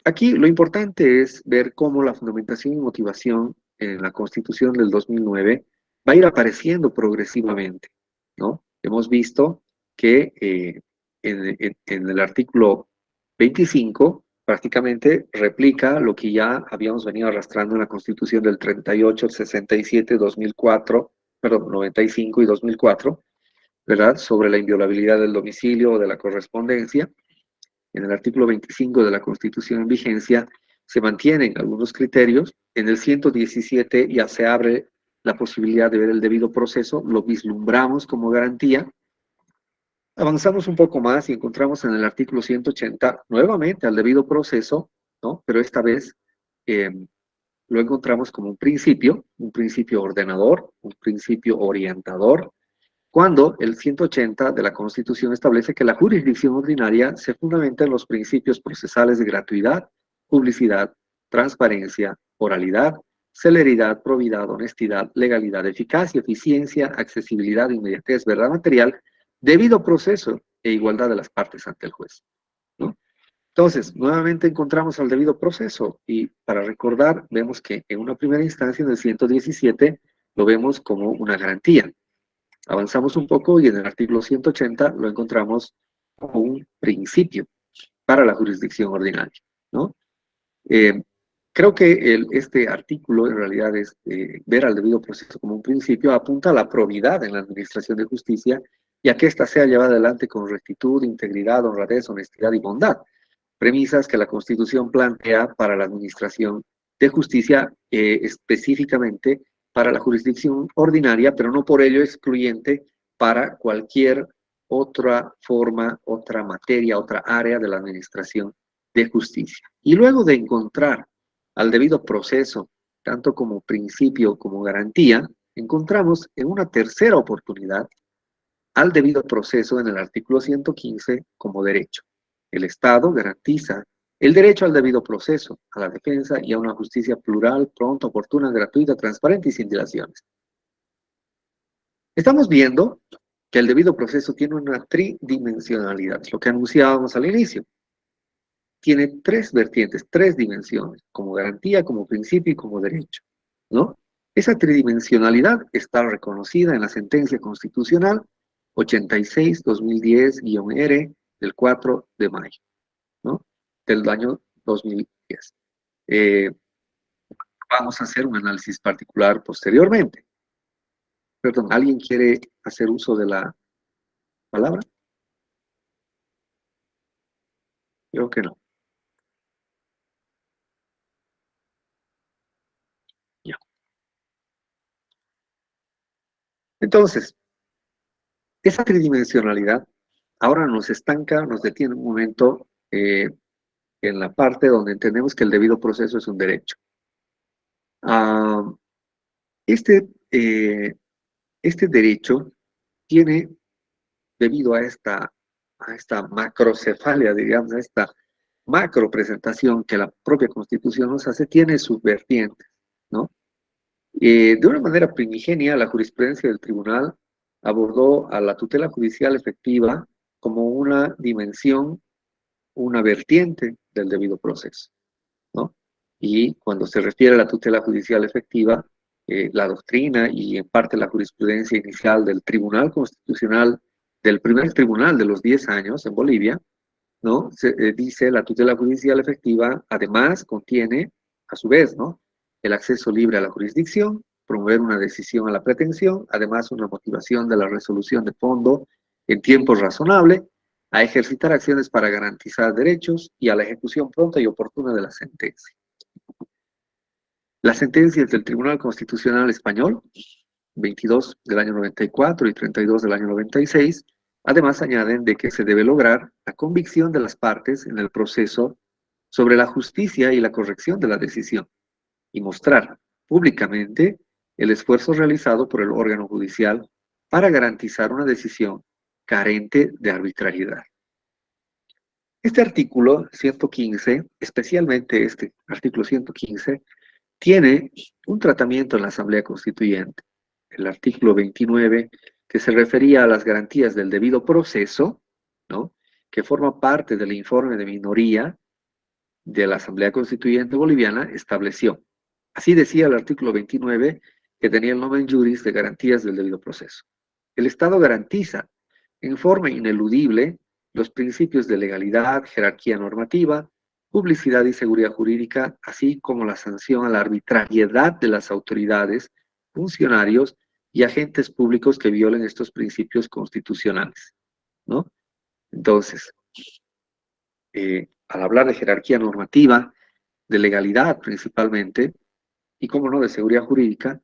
Aquí lo importante es ver cómo la fundamentación y motivación en la Constitución del 2009 va a ir apareciendo progresivamente, ¿no? Hemos visto que en el artículo 25 prácticamente replica lo que ya habíamos venido arrastrando en la Constitución del 38, 67, 2004, perdón, 95 y 2004, ¿verdad? Sobre la inviolabilidad del domicilio o de la correspondencia. En el artículo 25 de la Constitución en vigencia se mantienen algunos criterios. En el 117 ya se abre la posibilidad de ver el debido proceso, lo vislumbramos como garantía. Avanzamos un poco más y encontramos en el artículo 180 nuevamente al debido proceso, ¿no? Pero esta vez lo encontramos como un principio ordenador, un principio orientador, cuando el 180 de la Constitución establece que la jurisdicción ordinaria se fundamenta en los principios procesales de gratuidad, publicidad, transparencia, oralidad, celeridad, probidad, honestidad, legalidad, eficacia, eficiencia, accesibilidad, inmediatez, verdad material, debido proceso e igualdad de las partes ante el juez, ¿no? Entonces, nuevamente encontramos al debido proceso y para recordar, vemos que en una primera instancia, en el 117, lo vemos como una garantía. Avanzamos un poco y en el artículo 180 lo encontramos como un principio para la jurisdicción ordinaria, ¿no? Creo que este artículo en realidad es ver al debido proceso como un principio, apunta a la probidad en la administración de justicia y a que ésta sea llevada adelante con rectitud, integridad, honradez, honestidad y bondad, premisas que la Constitución plantea para la administración de justicia específicamente para la jurisdicción ordinaria, pero no por ello excluyente para cualquier otra forma, otra materia, otra área de la administración de justicia. Y luego de encontrar al debido proceso, tanto como principio como garantía, encontramos en una tercera oportunidad al debido proceso en el artículo 115 como derecho. El Estado garantiza el derecho al debido proceso, a la defensa y a una justicia plural, pronta, oportuna, gratuita, transparente y sin dilaciones. Estamos viendo que el debido proceso tiene una tridimensionalidad, lo que anunciábamos al inicio. Tiene tres vertientes, tres dimensiones, como garantía, como principio y como derecho, ¿no? Esa tridimensionalidad está reconocida en la sentencia constitucional 86-2010-R del 4 de mayo, ¿no? Del año 2010. Vamos a hacer un análisis particular posteriormente. Perdón, ¿alguien quiere hacer uso de la palabra? Creo que no. Ya. Entonces, esa tridimensionalidad ahora nos estanca, nos detiene un momento en la parte donde entendemos que el debido proceso es un derecho. Este derecho tiene, debido a esta macrocefalia, digamos, a esta macro presentación que la propia Constitución nos hace, tiene sus vertientes, ¿no? De una manera primigenia, la jurisprudencia del tribunal abordó a la tutela judicial efectiva como una dimensión, una vertiente del debido proceso, ¿no? Y cuando se refiere a la tutela judicial efectiva, la doctrina y en parte la jurisprudencia inicial del Tribunal Constitucional, del primer tribunal de los 10 años en Bolivia, ¿no? Dice la tutela judicial efectiva, además contiene, a su vez, ¿no? El acceso libre a la jurisdicción, promover una decisión a la pretensión, además una motivación de la resolución de fondo en tiempo razonable, a ejercitar acciones para garantizar derechos y a la ejecución pronta y oportuna de la sentencia. Las sentencias del Tribunal Constitucional Español, 22 del año 94 y 32 del año 96, además añaden de que se debe lograr la convicción de las partes en el proceso sobre la justicia y la corrección de la decisión y mostrar públicamente el esfuerzo realizado por el órgano judicial para garantizar una decisión carente de arbitrariedad. Este artículo 115, especialmente este artículo 115, tiene un tratamiento en la Asamblea Constituyente. El artículo 29, que se refería a las garantías del debido proceso, ¿no? Que forma parte del informe de minoría de la Asamblea Constituyente Boliviana, estableció. Así decía el artículo 29, que tenía el nomen juris de garantías del debido proceso. El Estado garantiza en forma ineludible los principios de legalidad, jerarquía normativa, publicidad y seguridad jurídica, así como la sanción a la arbitrariedad de las autoridades, funcionarios y agentes públicos que violen estos principios constitucionales, ¿no? Entonces, al hablar de jerarquía normativa, de legalidad principalmente, y como no, de seguridad jurídica,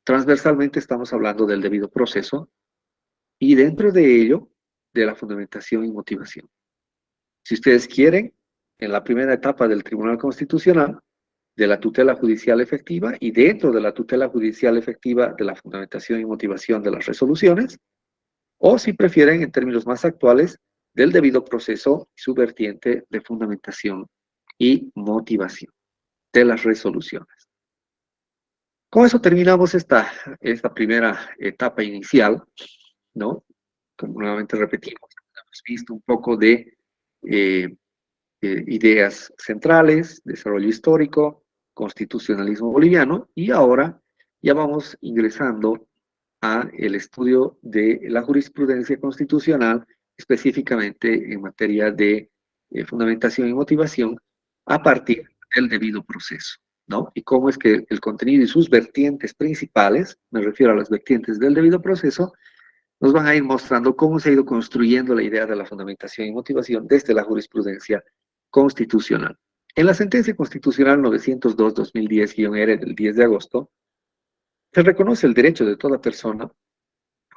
transversalmente estamos hablando del debido proceso y dentro de ello, de la fundamentación y motivación. Si ustedes quieren, en la primera etapa del Tribunal Constitucional, de la tutela judicial efectiva y dentro de la tutela judicial efectiva de la fundamentación y motivación de las resoluciones, o si prefieren, en términos más actuales, del debido proceso y su vertiente de fundamentación y motivación de las resoluciones. Con eso terminamos esta primera etapa inicial, ¿no? Como nuevamente repetimos, hemos visto un poco de ideas centrales, desarrollo histórico, constitucionalismo boliviano, y ahora ya vamos ingresando a el estudio de la jurisprudencia constitucional, específicamente en materia de fundamentación y motivación, a partir del debido proceso, ¿no? Y cómo es que el contenido y sus vertientes principales, me refiero a las vertientes del debido proceso, nos van a ir mostrando cómo se ha ido construyendo la idea de la fundamentación y motivación desde la jurisprudencia constitucional. En la sentencia constitucional 902-2010-R del 10 de agosto, se reconoce el derecho de toda persona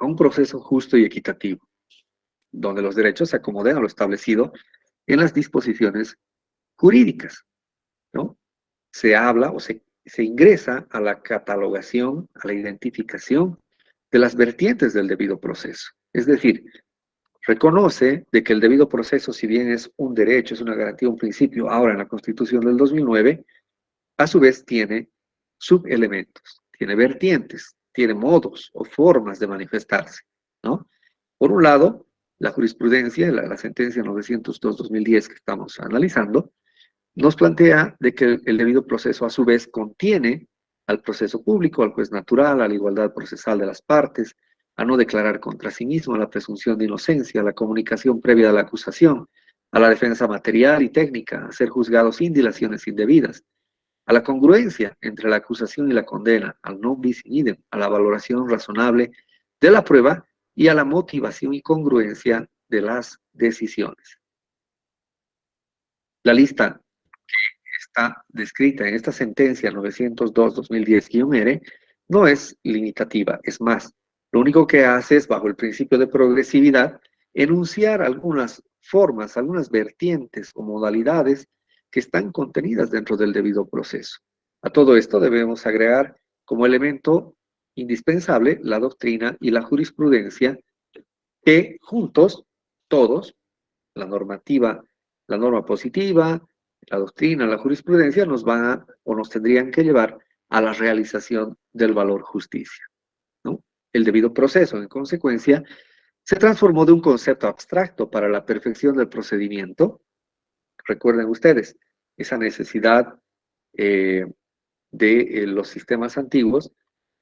a un proceso justo y equitativo, donde los derechos se acomoden a lo establecido en las disposiciones jurídicas, ¿no? Se habla o se ingresa a la catalogación, a la identificación de las vertientes del debido proceso. Es decir, reconoce de que el debido proceso, si bien es un derecho, es una garantía, un principio, ahora en la Constitución del 2009, a su vez tiene subelementos, tiene vertientes, tiene modos o formas de manifestarse, ¿no? Por un lado, la jurisprudencia, la sentencia 902-2010 que estamos analizando, nos plantea de que el debido proceso a su vez contiene al proceso público, al juez natural, a la igualdad procesal de las partes, a no declarar contra sí mismo, a la presunción de inocencia, a la comunicación previa de la acusación, a la defensa material y técnica, a ser juzgado sin dilaciones indebidas, a la congruencia entre la acusación y la condena, al non bis in idem, a la valoración razonable de la prueba y a la motivación y congruencia de las decisiones. La lista está descrita en esta sentencia 902-2010-R no es limitativa, es más, lo único que hace es, bajo el principio de progresividad, enunciar algunas formas, algunas vertientes o modalidades que están contenidas dentro del debido proceso. A todo esto debemos agregar como elemento indispensable la doctrina y la jurisprudencia que juntos, todos, la normativa, la norma positiva, la doctrina, la jurisprudencia nos van a, o nos tendrían que llevar a la realización del valor justicia, ¿no? el debido proceso, en consecuencia, se transformó de un concepto abstracto para la perfección del procedimiento. Recuerden ustedes, esa necesidad de los sistemas antiguos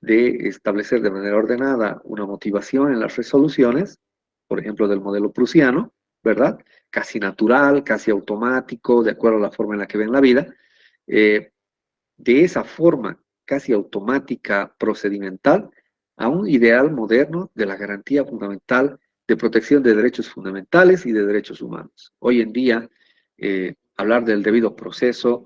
de establecer de manera ordenada una motivación en las resoluciones, por ejemplo, del modelo prusiano, ¿verdad? Casi natural, casi automático, de acuerdo a la forma en la que ven la vida. De esa forma casi automática, procedimental, a un ideal moderno de la garantía fundamental de protección de derechos fundamentales y de derechos humanos. Hoy en día, hablar del debido proceso,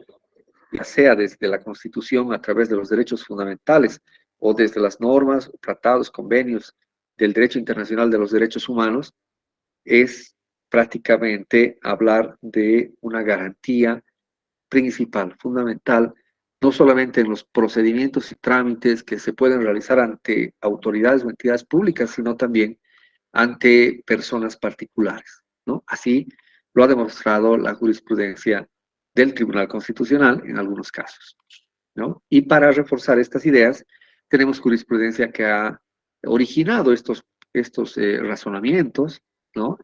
ya sea desde la Constitución a través de los derechos fundamentales o desde las normas, tratados, convenios del derecho internacional de los derechos humanos, es prácticamente hablar de una garantía principal, fundamental, no solamente en los procedimientos y trámites que se pueden realizar ante autoridades o entidades públicas, sino también ante personas particulares, ¿no? Así lo ha demostrado la jurisprudencia del Tribunal Constitucional en algunos casos, ¿no? Y para reforzar estas ideas, tenemos jurisprudencia que ha originado estos razonamientos, ¿no?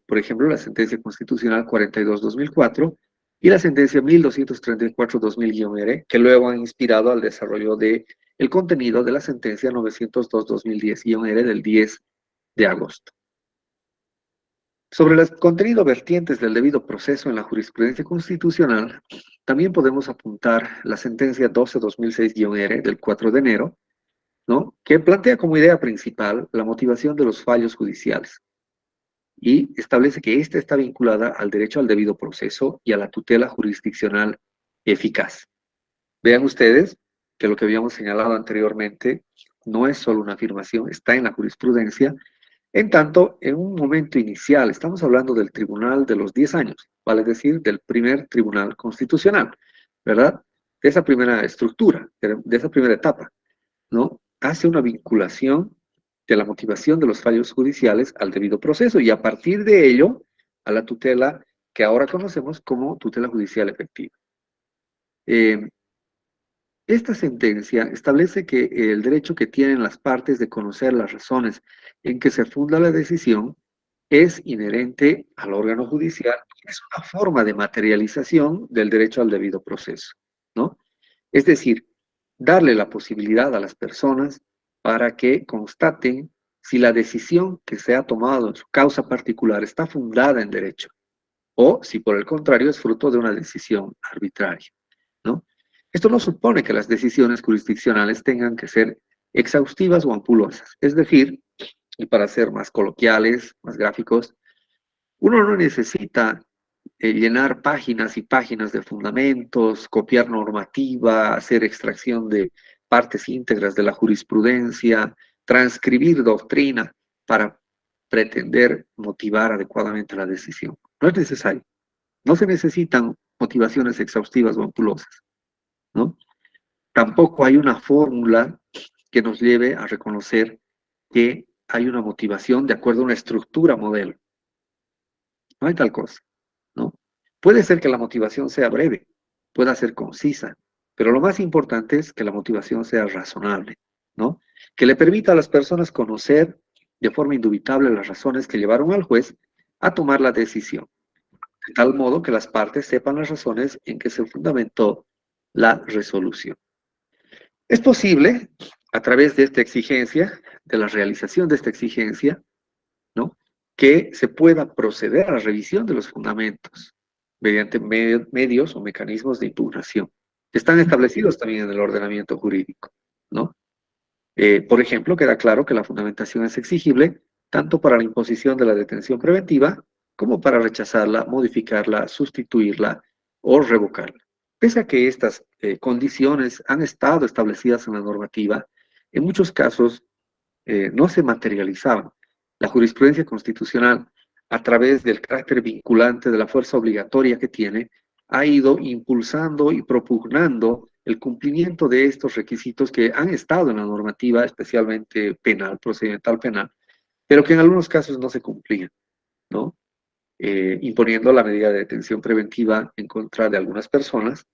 Por ejemplo, la sentencia constitucional 42-2004 y la sentencia 1234-2000-R, que luego han inspirado al desarrollo del contenido de la sentencia 902-2010-R del 10 de agosto. Sobre los contenidos vertientes del debido proceso en la jurisprudencia constitucional, también podemos apuntar la sentencia 12-2006-R del 4 de enero, ¿no? Que plantea como idea principal la motivación de los fallos judiciales y establece que ésta está vinculada al derecho al debido proceso y a la tutela jurisdiccional eficaz. Vean ustedes que lo que habíamos señalado anteriormente no es solo una afirmación, está en la jurisprudencia. En tanto, en un momento inicial, estamos hablando del tribunal de los 10 años, vale decir, del primer tribunal constitucional, ¿verdad? De esa primera estructura, de esa primera etapa, ¿no? Hace una vinculación de la motivación de los fallos judiciales al debido proceso y a partir de ello a la tutela que ahora conocemos como tutela judicial efectiva. Esta sentencia establece que el derecho que tienen las partes de conocer las razones en que se funda la decisión es inherente al órgano judicial y es una forma de materialización del derecho al debido proceso, ¿no? Es decir, darle la posibilidad a las personas para que constaten si la decisión que se ha tomado en su causa particular está fundada en derecho o si por el contrario es fruto de una decisión arbitraria, ¿no? Esto no supone que las decisiones jurisdiccionales tengan que ser exhaustivas o ampulosas, es decir, y para ser más coloquiales, más gráficos, uno no necesita llenar páginas y páginas de fundamentos, copiar normativa, hacer extracción de partes íntegras de la jurisprudencia, transcribir doctrina para pretender motivar adecuadamente la decisión. No es necesario. No se necesitan motivaciones exhaustivas o ampulosas, ¿no? Tampoco hay una fórmula que nos lleve a reconocer que hay una motivación de acuerdo a una estructura modelo. No hay tal cosa, ¿no? Puede ser que la motivación sea breve, pueda ser concisa, pero lo más importante es que la motivación sea razonable, ¿no? Que le permita a las personas conocer de forma indubitable las razones que llevaron al juez a tomar la decisión, de tal modo que las partes sepan las razones en que se fundamentó la resolución. Es posible, a través de esta exigencia, de la realización de esta exigencia, ¿no?, que se pueda proceder a la revisión de los fundamentos mediante medios o mecanismos de impugnación, que están establecidos también en el ordenamiento jurídico, ¿no? Por ejemplo, queda claro que la fundamentación es exigible tanto para la imposición de la detención preventiva como para rechazarla, modificarla, sustituirla o revocarla. Pese a que estas condiciones han estado establecidas en la normativa, en muchos casos no se materializaban. La jurisprudencia constitucional, a través del carácter vinculante de la fuerza obligatoria que tiene, ha ido impulsando y propugnando el cumplimiento de estos requisitos que han estado en la normativa, especialmente penal, procedimental penal, pero que en algunos casos no se cumplían, ¿no? Imponiendo la medida de detención preventiva en contra de algunas personas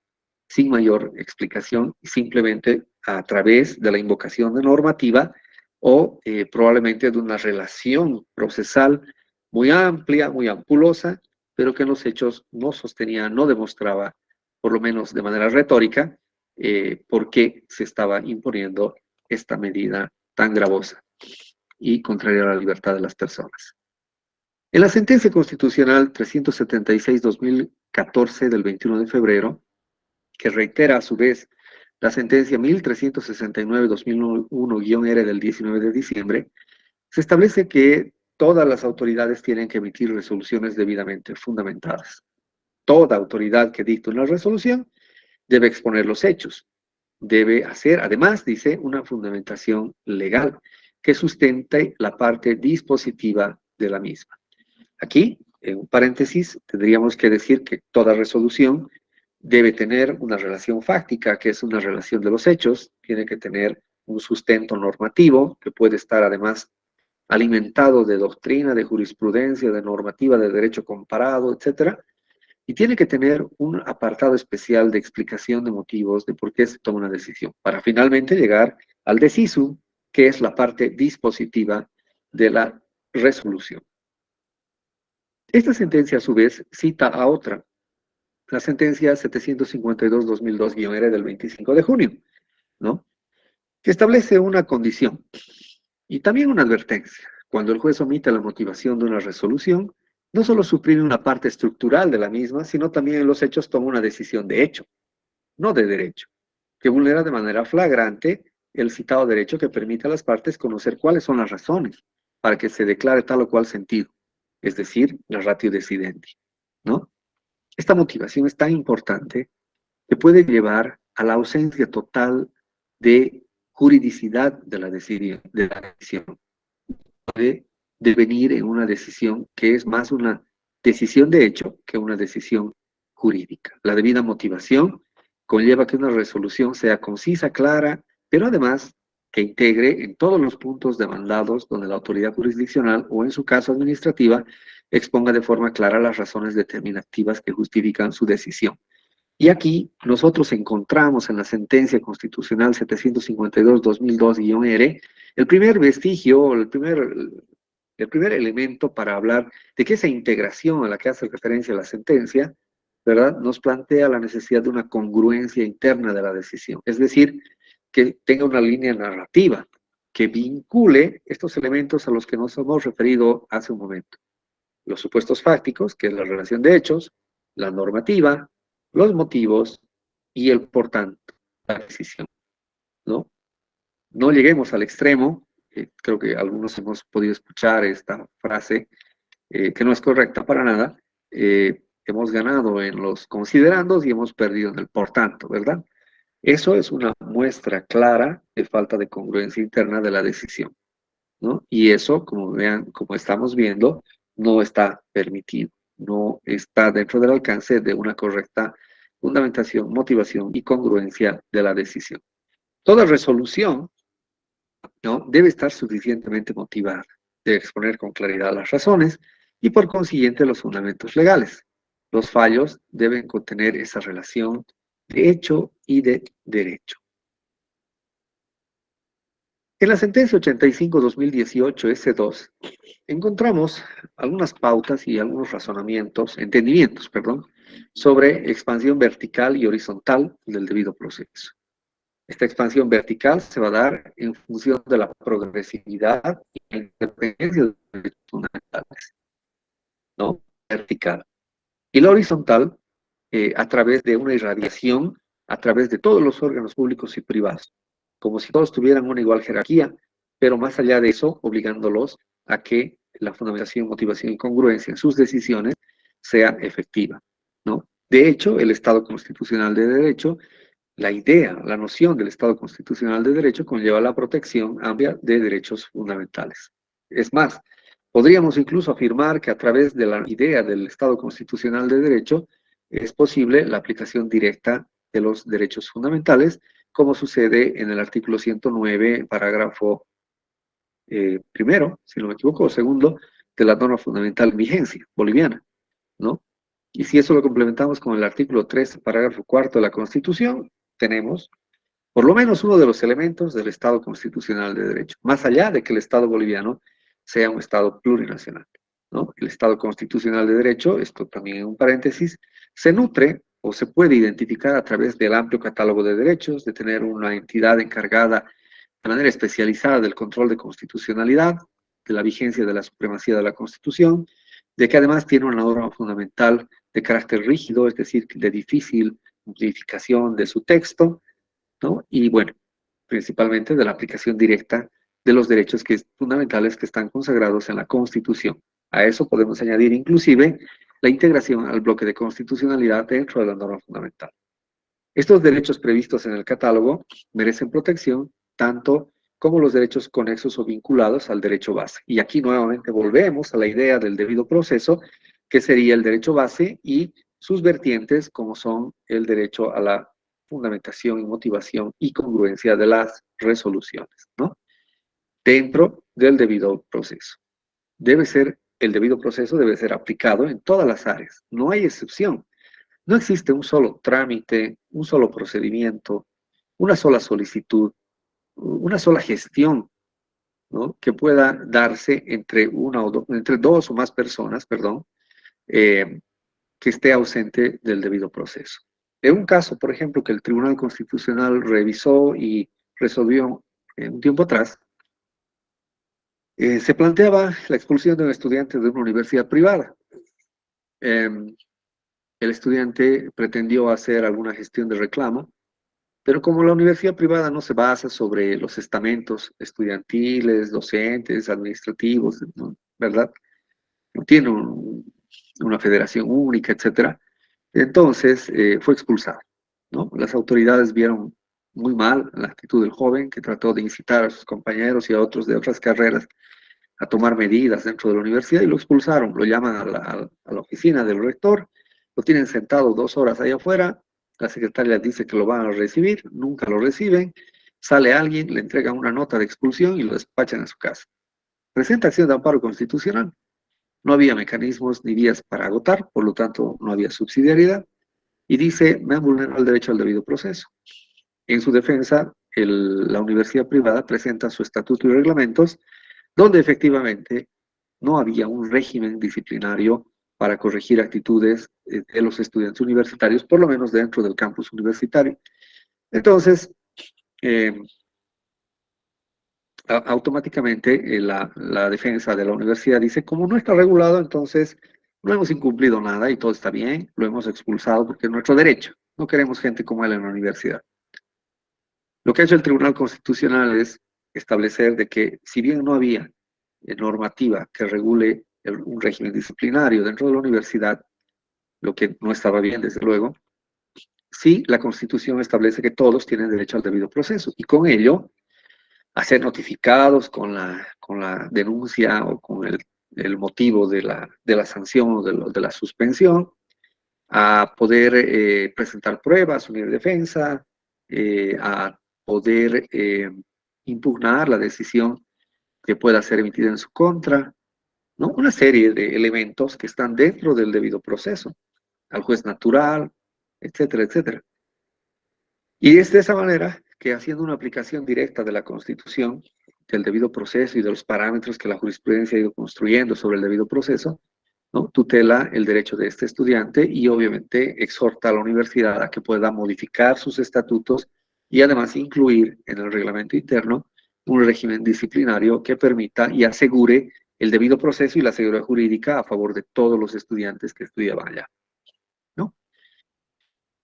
sin mayor explicación y simplemente a través de la invocación de normativa o probablemente de una relación procesal muy amplia, muy ampulosa, pero que en los hechos no sostenía, no demostraba, por lo menos de manera retórica, por qué se estaba imponiendo esta medida tan gravosa y contraria a la libertad de las personas. En la sentencia constitucional 376-2014 del 21 de febrero, que reitera a su vez la sentencia 1369-2001-R del 19 de diciembre, se establece que todas las autoridades tienen que emitir resoluciones debidamente fundamentadas. Toda autoridad que dicte una resolución debe exponer los hechos, debe hacer, además, dice, una fundamentación legal que sustente la parte dispositiva de la misma. Aquí, en un paréntesis, tendríamos que decir que toda resolución debe tener una relación fáctica, que es una relación de los hechos, tiene que tener un sustento normativo, que puede estar además alimentado de doctrina, de jurisprudencia, de normativa, de derecho comparado, etcétera, y tiene que tener un apartado especial de explicación de motivos de por qué se toma una decisión, para finalmente llegar al decisum, que es la parte dispositiva de la resolución. Esta sentencia, a su vez, cita a otra, la sentencia 752-2002-R del 25 de junio, ¿no? Que establece una condición y también una advertencia. Cuando el juez omite la motivación de una resolución, no solo suprime una parte estructural de la misma, sino también en los hechos toma una decisión de hecho, no de derecho, que vulnera de manera flagrante el citado derecho que permite a las partes conocer cuáles son las razones para que se declare tal o cual sentido, es decir, la ratio decidendi, ¿no? Esta motivación es tan importante que puede llevar a la ausencia total de juridicidad de la decisión, puede devenir en una decisión que es más una decisión de hecho que una decisión jurídica. La debida motivación conlleva que una resolución sea concisa, clara, pero además que integre en todos los puntos demandados donde la autoridad jurisdiccional o en su caso administrativa exponga de forma clara las razones determinativas que justifican su decisión. Y aquí nosotros encontramos en la sentencia constitucional 752-2002-R el primer vestigio, el primer elemento para hablar de que esa integración a la que hace referencia la sentencia, ¿verdad?, nos plantea la necesidad de una congruencia interna de la decisión. Es decir, que tenga una línea narrativa que vincule estos elementos a los que nos hemos referido hace un momento. Los supuestos fácticos, que es la relación de hechos, la normativa, los motivos y el por tanto, la decisión, ¿no? No lleguemos al extremo, creo que algunos hemos podido escuchar esta frase, que no es correcta para nada, hemos ganado en los considerandos y hemos perdido en el por tanto, ¿verdad? Eso es una muestra clara de falta de congruencia interna de la decisión, ¿no? Y eso, como vean, como estamos viendo, no está permitido, no está dentro del alcance de una correcta fundamentación, motivación y congruencia de la decisión. Toda resolución, ¿no?, debe estar suficientemente motivada, debe exponer con claridad las razones y por consiguiente los fundamentos legales. Los fallos deben contener esa relación de hecho y de derecho. En la sentencia 85-2018 S2 encontramos algunas pautas y algunos entendimientos, sobre expansión vertical y horizontal del debido proceso. Esta expansión vertical se va a dar en función de la progresividad y la independencia de los derechos fundamentales, ¿no? Vertical. Y la horizontal, a través de una irradiación, a través de todos los órganos públicos y privados, como si todos tuvieran una igual jerarquía, pero más allá de eso, obligándolos a que la fundamentación, motivación y congruencia en sus decisiones sea efectiva, ¿no? De hecho, el Estado constitucional de derecho, la idea, la noción del Estado constitucional de derecho conlleva la protección amplia de derechos fundamentales. Es más, podríamos incluso afirmar que a través de la idea del Estado constitucional de derecho es posible la aplicación directa de los derechos fundamentales, como sucede en el artículo 109, parágrafo primero, si no me equivoco, o segundo, de la norma fundamental en vigencia boliviana, ¿no? Y si eso lo complementamos con el artículo 3, parágrafo cuarto de la Constitución, tenemos por lo menos uno de los elementos del Estado constitucional de derecho, más allá de que el Estado boliviano sea un Estado plurinacional, ¿no? El Estado constitucional de derecho, esto también en un paréntesis, se nutre o se puede identificar a través del amplio catálogo de derechos, de tener una entidad encargada de manera especializada del control de constitucionalidad, de la vigencia de la supremacía de la Constitución, de que además tiene una norma fundamental de carácter rígido, es decir, de difícil modificación de su texto, ¿no? Y bueno, principalmente de la aplicación directa de los derechos fundamentales que están consagrados en la Constitución. A eso podemos añadir inclusive la integración al bloque de constitucionalidad dentro de la norma fundamental. Estos derechos previstos en el catálogo merecen protección tanto como los derechos conexos o vinculados al derecho base. Y aquí nuevamente volvemos a la idea del debido proceso, que sería el derecho base y sus vertientes, como son el derecho a la fundamentación y motivación y congruencia de las resoluciones, ¿no? Dentro del debido proceso. El debido proceso debe ser aplicado en todas las áreas, no hay excepción. No existe un solo trámite, un solo procedimiento, una sola solicitud, una sola gestión, ¿no? Que pueda darse entre dos o más personas, perdón, que esté ausente del debido proceso. En un caso, por ejemplo, que el Tribunal Constitucional revisó y resolvió un tiempo atrás, se planteaba la expulsión de un estudiante de una universidad privada. El estudiante pretendió hacer alguna gestión de reclamo, pero como la universidad privada no se basa sobre los estamentos estudiantiles, docentes, administrativos, ¿no? ¿Verdad? No tiene una federación única, etcétera. Entonces fue expulsado, ¿no? Las autoridades vieron muy mal la actitud del joven que trató de incitar a sus compañeros y a otros de otras carreras a tomar medidas dentro de la universidad y lo expulsaron. Lo llaman a la oficina del rector, lo tienen sentado 2 horas ahí afuera, la secretaria dice que lo van a recibir, nunca lo reciben, sale alguien, le entregan una nota de expulsión y lo despachan a su casa. Presenta acción de amparo constitucional. No había mecanismos ni vías para agotar, por lo tanto no había subsidiariedad, y dice, me han vulnerado el derecho al debido proceso. En su defensa, la universidad privada presenta su estatuto y reglamentos, donde efectivamente no había un régimen disciplinario para corregir actitudes de los estudiantes universitarios, por lo menos dentro del campus universitario. Entonces, automáticamente la defensa de la universidad dice, como no está regulado, entonces no hemos incumplido nada y todo está bien, lo hemos expulsado porque es nuestro derecho. No queremos gente como él en la universidad. Lo que ha hecho el Tribunal Constitucional es establecer de que si bien no había normativa que regule un régimen disciplinario dentro de la universidad, lo que no estaba bien, desde luego, sí la Constitución establece que todos tienen derecho al debido proceso y con ello a ser notificados con la denuncia o con el motivo de la sanción o de la suspensión, a poder presentar pruebas, unir defensa, a poder impugnar la decisión que pueda ser emitida en su contra, ¿no? Una serie de elementos que están dentro del debido proceso, al juez natural, etcétera, etcétera. Y es de esa manera que haciendo una aplicación directa de la Constitución, del debido proceso y de los parámetros que la jurisprudencia ha ido construyendo sobre el debido proceso, ¿no? Tutela el derecho de este estudiante y obviamente exhorta a la universidad a que pueda modificar sus estatutos y además incluir en el reglamento interno un régimen disciplinario que permita y asegure el debido proceso y la seguridad jurídica a favor de todos los estudiantes que estudiaban allá, ¿no?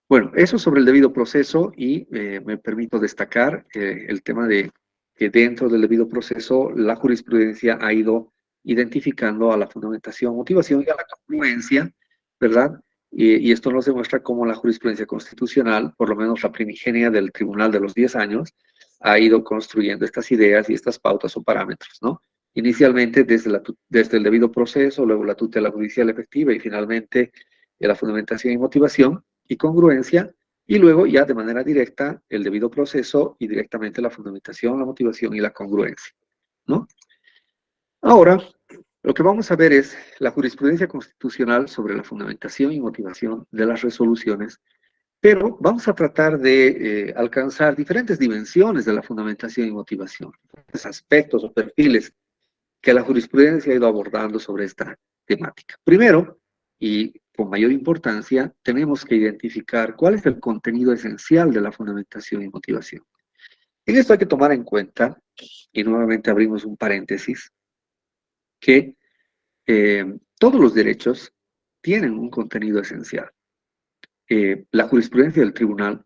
Bueno, eso sobre el debido proceso y me permito destacar el tema de que dentro del debido proceso la jurisprudencia ha ido identificando a la fundamentación, motivación y a la congruencia, ¿verdad? Y esto nos demuestra cómo la jurisprudencia constitucional, por lo menos la primigenia del Tribunal de los 10 años, ha ido construyendo estas ideas y estas pautas o parámetros, ¿no? Inicialmente desde el debido proceso, luego la tutela judicial efectiva y finalmente la fundamentación y motivación y congruencia, y luego ya de manera directa el debido proceso y directamente la fundamentación, la motivación y la congruencia, ¿no? Ahora, lo que vamos a ver es la jurisprudencia constitucional sobre la fundamentación y motivación de las resoluciones Pero vamos a tratar de alcanzar diferentes dimensiones de la fundamentación y motivación, diferentes aspectos o perfiles que la jurisprudencia ha ido abordando sobre esta temática. Primero, y con mayor importancia, tenemos que identificar cuál es el contenido esencial de la fundamentación y motivación. En esto hay que tomar en cuenta, y nuevamente abrimos un paréntesis, que todos los derechos tienen un contenido esencial. La jurisprudencia del tribunal,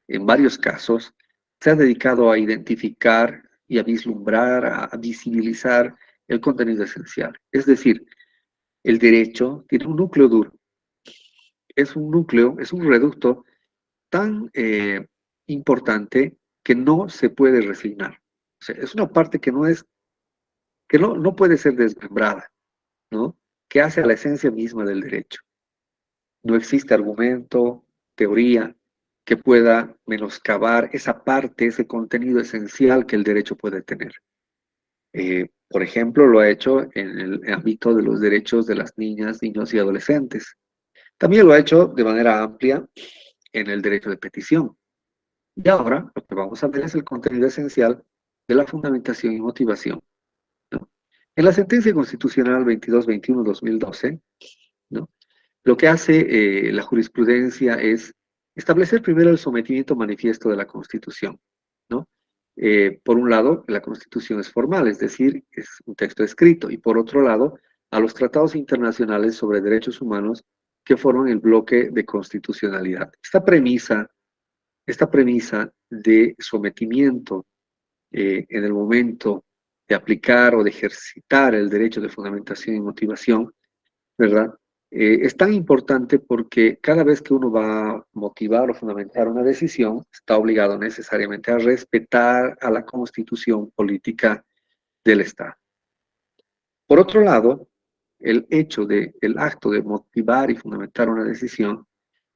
en varios casos, se ha dedicado a identificar y a vislumbrar, a visibilizar el contenido esencial. Es decir, el derecho tiene un núcleo duro. Es un núcleo, es un reducto tan importante que no se puede resignar. O sea, es una parte que no puede ser desmembrada, ¿no? Que hace a la esencia misma del derecho. No existe argumento, teoría, que pueda menoscabar esa parte, ese contenido esencial que el derecho puede tener. Por ejemplo, lo ha hecho en el ámbito de los derechos de las niñas, niños y adolescentes. También lo ha hecho de manera amplia en el derecho de petición. Y ahora lo que vamos a ver es el contenido esencial de la fundamentación y motivación, ¿no? En la sentencia constitucional 2221-2012, ¿no? Lo que hace la jurisprudencia es establecer primero el sometimiento manifiesto de la Constitución, ¿no? Por un lado, la Constitución es formal, es decir, es un texto escrito, y por otro lado, a los tratados internacionales sobre derechos humanos que forman el bloque de constitucionalidad. Esta premisa de sometimiento en el momento de aplicar o de ejercitar el derecho de fundamentación y motivación, ¿verdad? Es tan importante porque cada vez que uno va a motivar o fundamentar una decisión, está obligado necesariamente a respetar a la constitución política del Estado. Por otro lado, el acto de motivar y fundamentar una decisión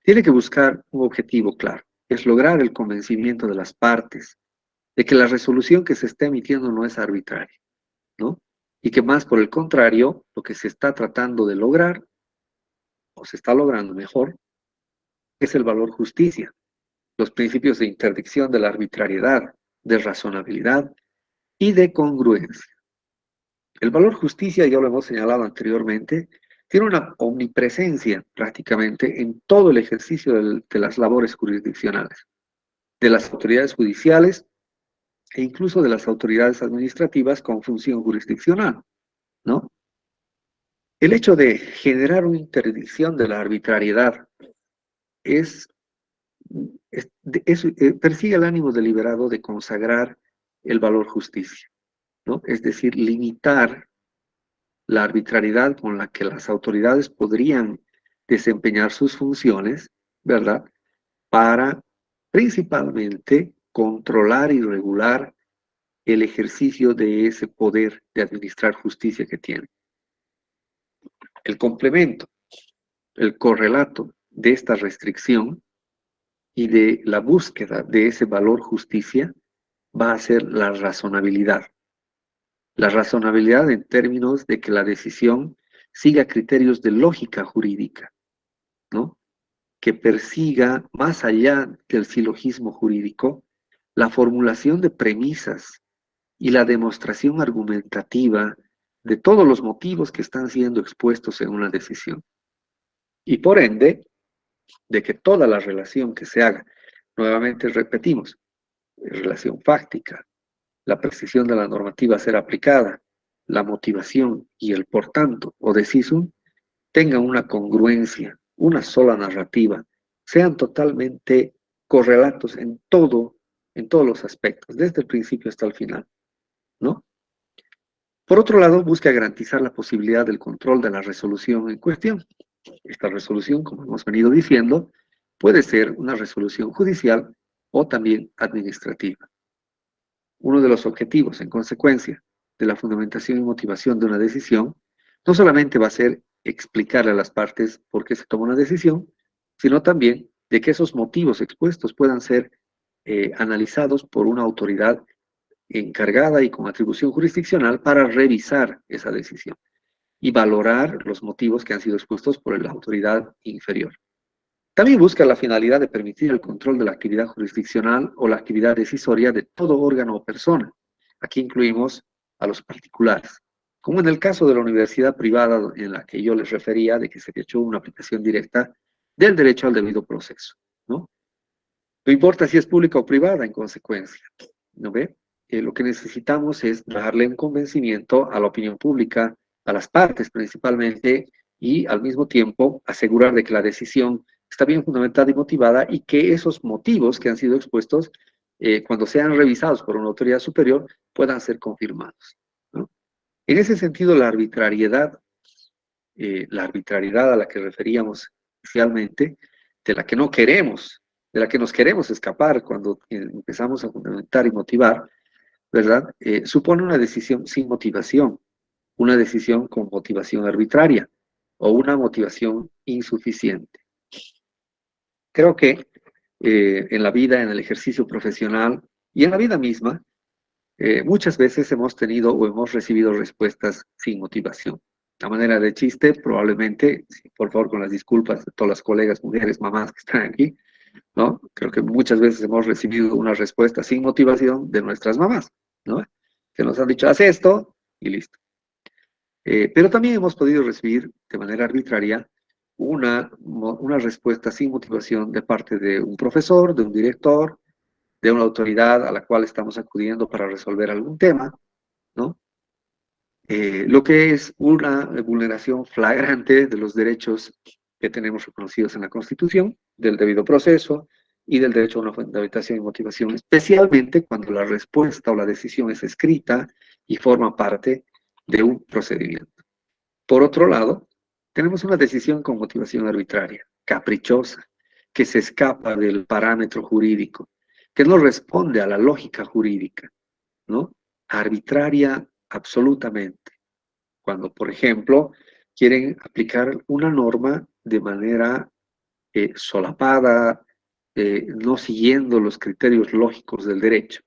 tiene que buscar un objetivo claro, es lograr el convencimiento de las partes de que la resolución que se está emitiendo no es arbitraria, ¿no? Y que más por el contrario, lo que se está tratando de lograr, o se está logrando mejor, es el valor justicia, los principios de interdicción de la arbitrariedad, de razonabilidad y de congruencia. El valor justicia, ya lo hemos señalado anteriormente, tiene una omnipresencia prácticamente en todo el ejercicio de las labores jurisdiccionales, de las autoridades judiciales e incluso de las autoridades administrativas con función jurisdiccional, ¿no? El hecho de generar una interdicción de la arbitrariedad persigue el ánimo deliberado de consagrar el valor justicia, ¿no? Es decir, limitar la arbitrariedad con la que las autoridades podrían desempeñar sus funciones, ¿verdad? Para principalmente controlar y regular el ejercicio de ese poder de administrar justicia que tiene. El complemento, el correlato de esta restricción y de la búsqueda de ese valor justicia va a ser la razonabilidad. La razonabilidad en términos de que la decisión siga criterios de lógica jurídica, ¿no? Que persiga, más allá del silogismo jurídico, la formulación de premisas y la demostración argumentativa de todos los motivos que están siendo expuestos en una decisión. Y por ende, de que toda la relación que se haga, nuevamente repetimos, relación fáctica, la precisión de la normativa a ser aplicada, la motivación y el por tanto o decisum tengan una congruencia, una sola narrativa, sean totalmente correlatos en todos los aspectos, desde el principio hasta el final, ¿no? Por otro lado, busca garantizar la posibilidad del control de la resolución en cuestión. Esta resolución, como hemos venido diciendo, puede ser una resolución judicial o también administrativa. Uno de los objetivos, en consecuencia, de la fundamentación y motivación de una decisión, no solamente va a ser explicarle a las partes por qué se toma una decisión, sino también de que esos motivos expuestos puedan ser analizados por una autoridad encargada y con atribución jurisdiccional para revisar esa decisión y valorar los motivos que han sido expuestos por la autoridad inferior. También busca la finalidad de permitir el control de la actividad jurisdiccional o la actividad decisoria de todo órgano o persona. Aquí incluimos a los particulares, como en el caso de la universidad privada en la que yo les refería, de que se echó una aplicación directa del derecho al debido proceso, ¿no? No importa si es pública o privada, en consecuencia, ¿no ve? Lo que necesitamos es darle un convencimiento a la opinión pública, a las partes principalmente, y al mismo tiempo asegurar de que la decisión está bien fundamentada y motivada y que esos motivos que han sido expuestos, cuando sean revisados por una autoridad superior, puedan ser confirmados, ¿no? En ese sentido, la arbitrariedad a la que referíamos inicialmente, de la que no queremos, de la que nos queremos escapar cuando empezamos a fundamentar y motivar, ¿verdad? Supone una decisión sin motivación, una decisión con motivación arbitraria o una motivación insuficiente. Creo que en la vida, en el ejercicio profesional y en la vida misma, muchas veces hemos tenido o hemos recibido respuestas sin motivación. A manera de chiste, probablemente, por favor, con las disculpas de todas las colegas, mujeres, mamás que están aquí, ¿no? Creo que muchas veces hemos recibido una respuesta sin motivación de nuestras mamás, ¿no? Que nos han dicho, haz esto y listo. Pero también hemos podido recibir de manera arbitraria una respuesta sin motivación de parte de un profesor, de un director, de una autoridad a la cual estamos acudiendo para resolver algún tema, ¿no? Lo que es una vulneración flagrante de los derechos que tenemos reconocidos en la Constitución, del debido proceso y del derecho a una fundamentación y motivación, especialmente cuando la respuesta o la decisión es escrita y forma parte de un procedimiento. Por otro lado, tenemos una decisión con motivación arbitraria, caprichosa, que se escapa del parámetro jurídico, que no responde a la lógica jurídica, ¿no? Arbitraria absolutamente. Cuando, por ejemplo, quieren aplicar una norma de manera solapada, no siguiendo los criterios lógicos del derecho,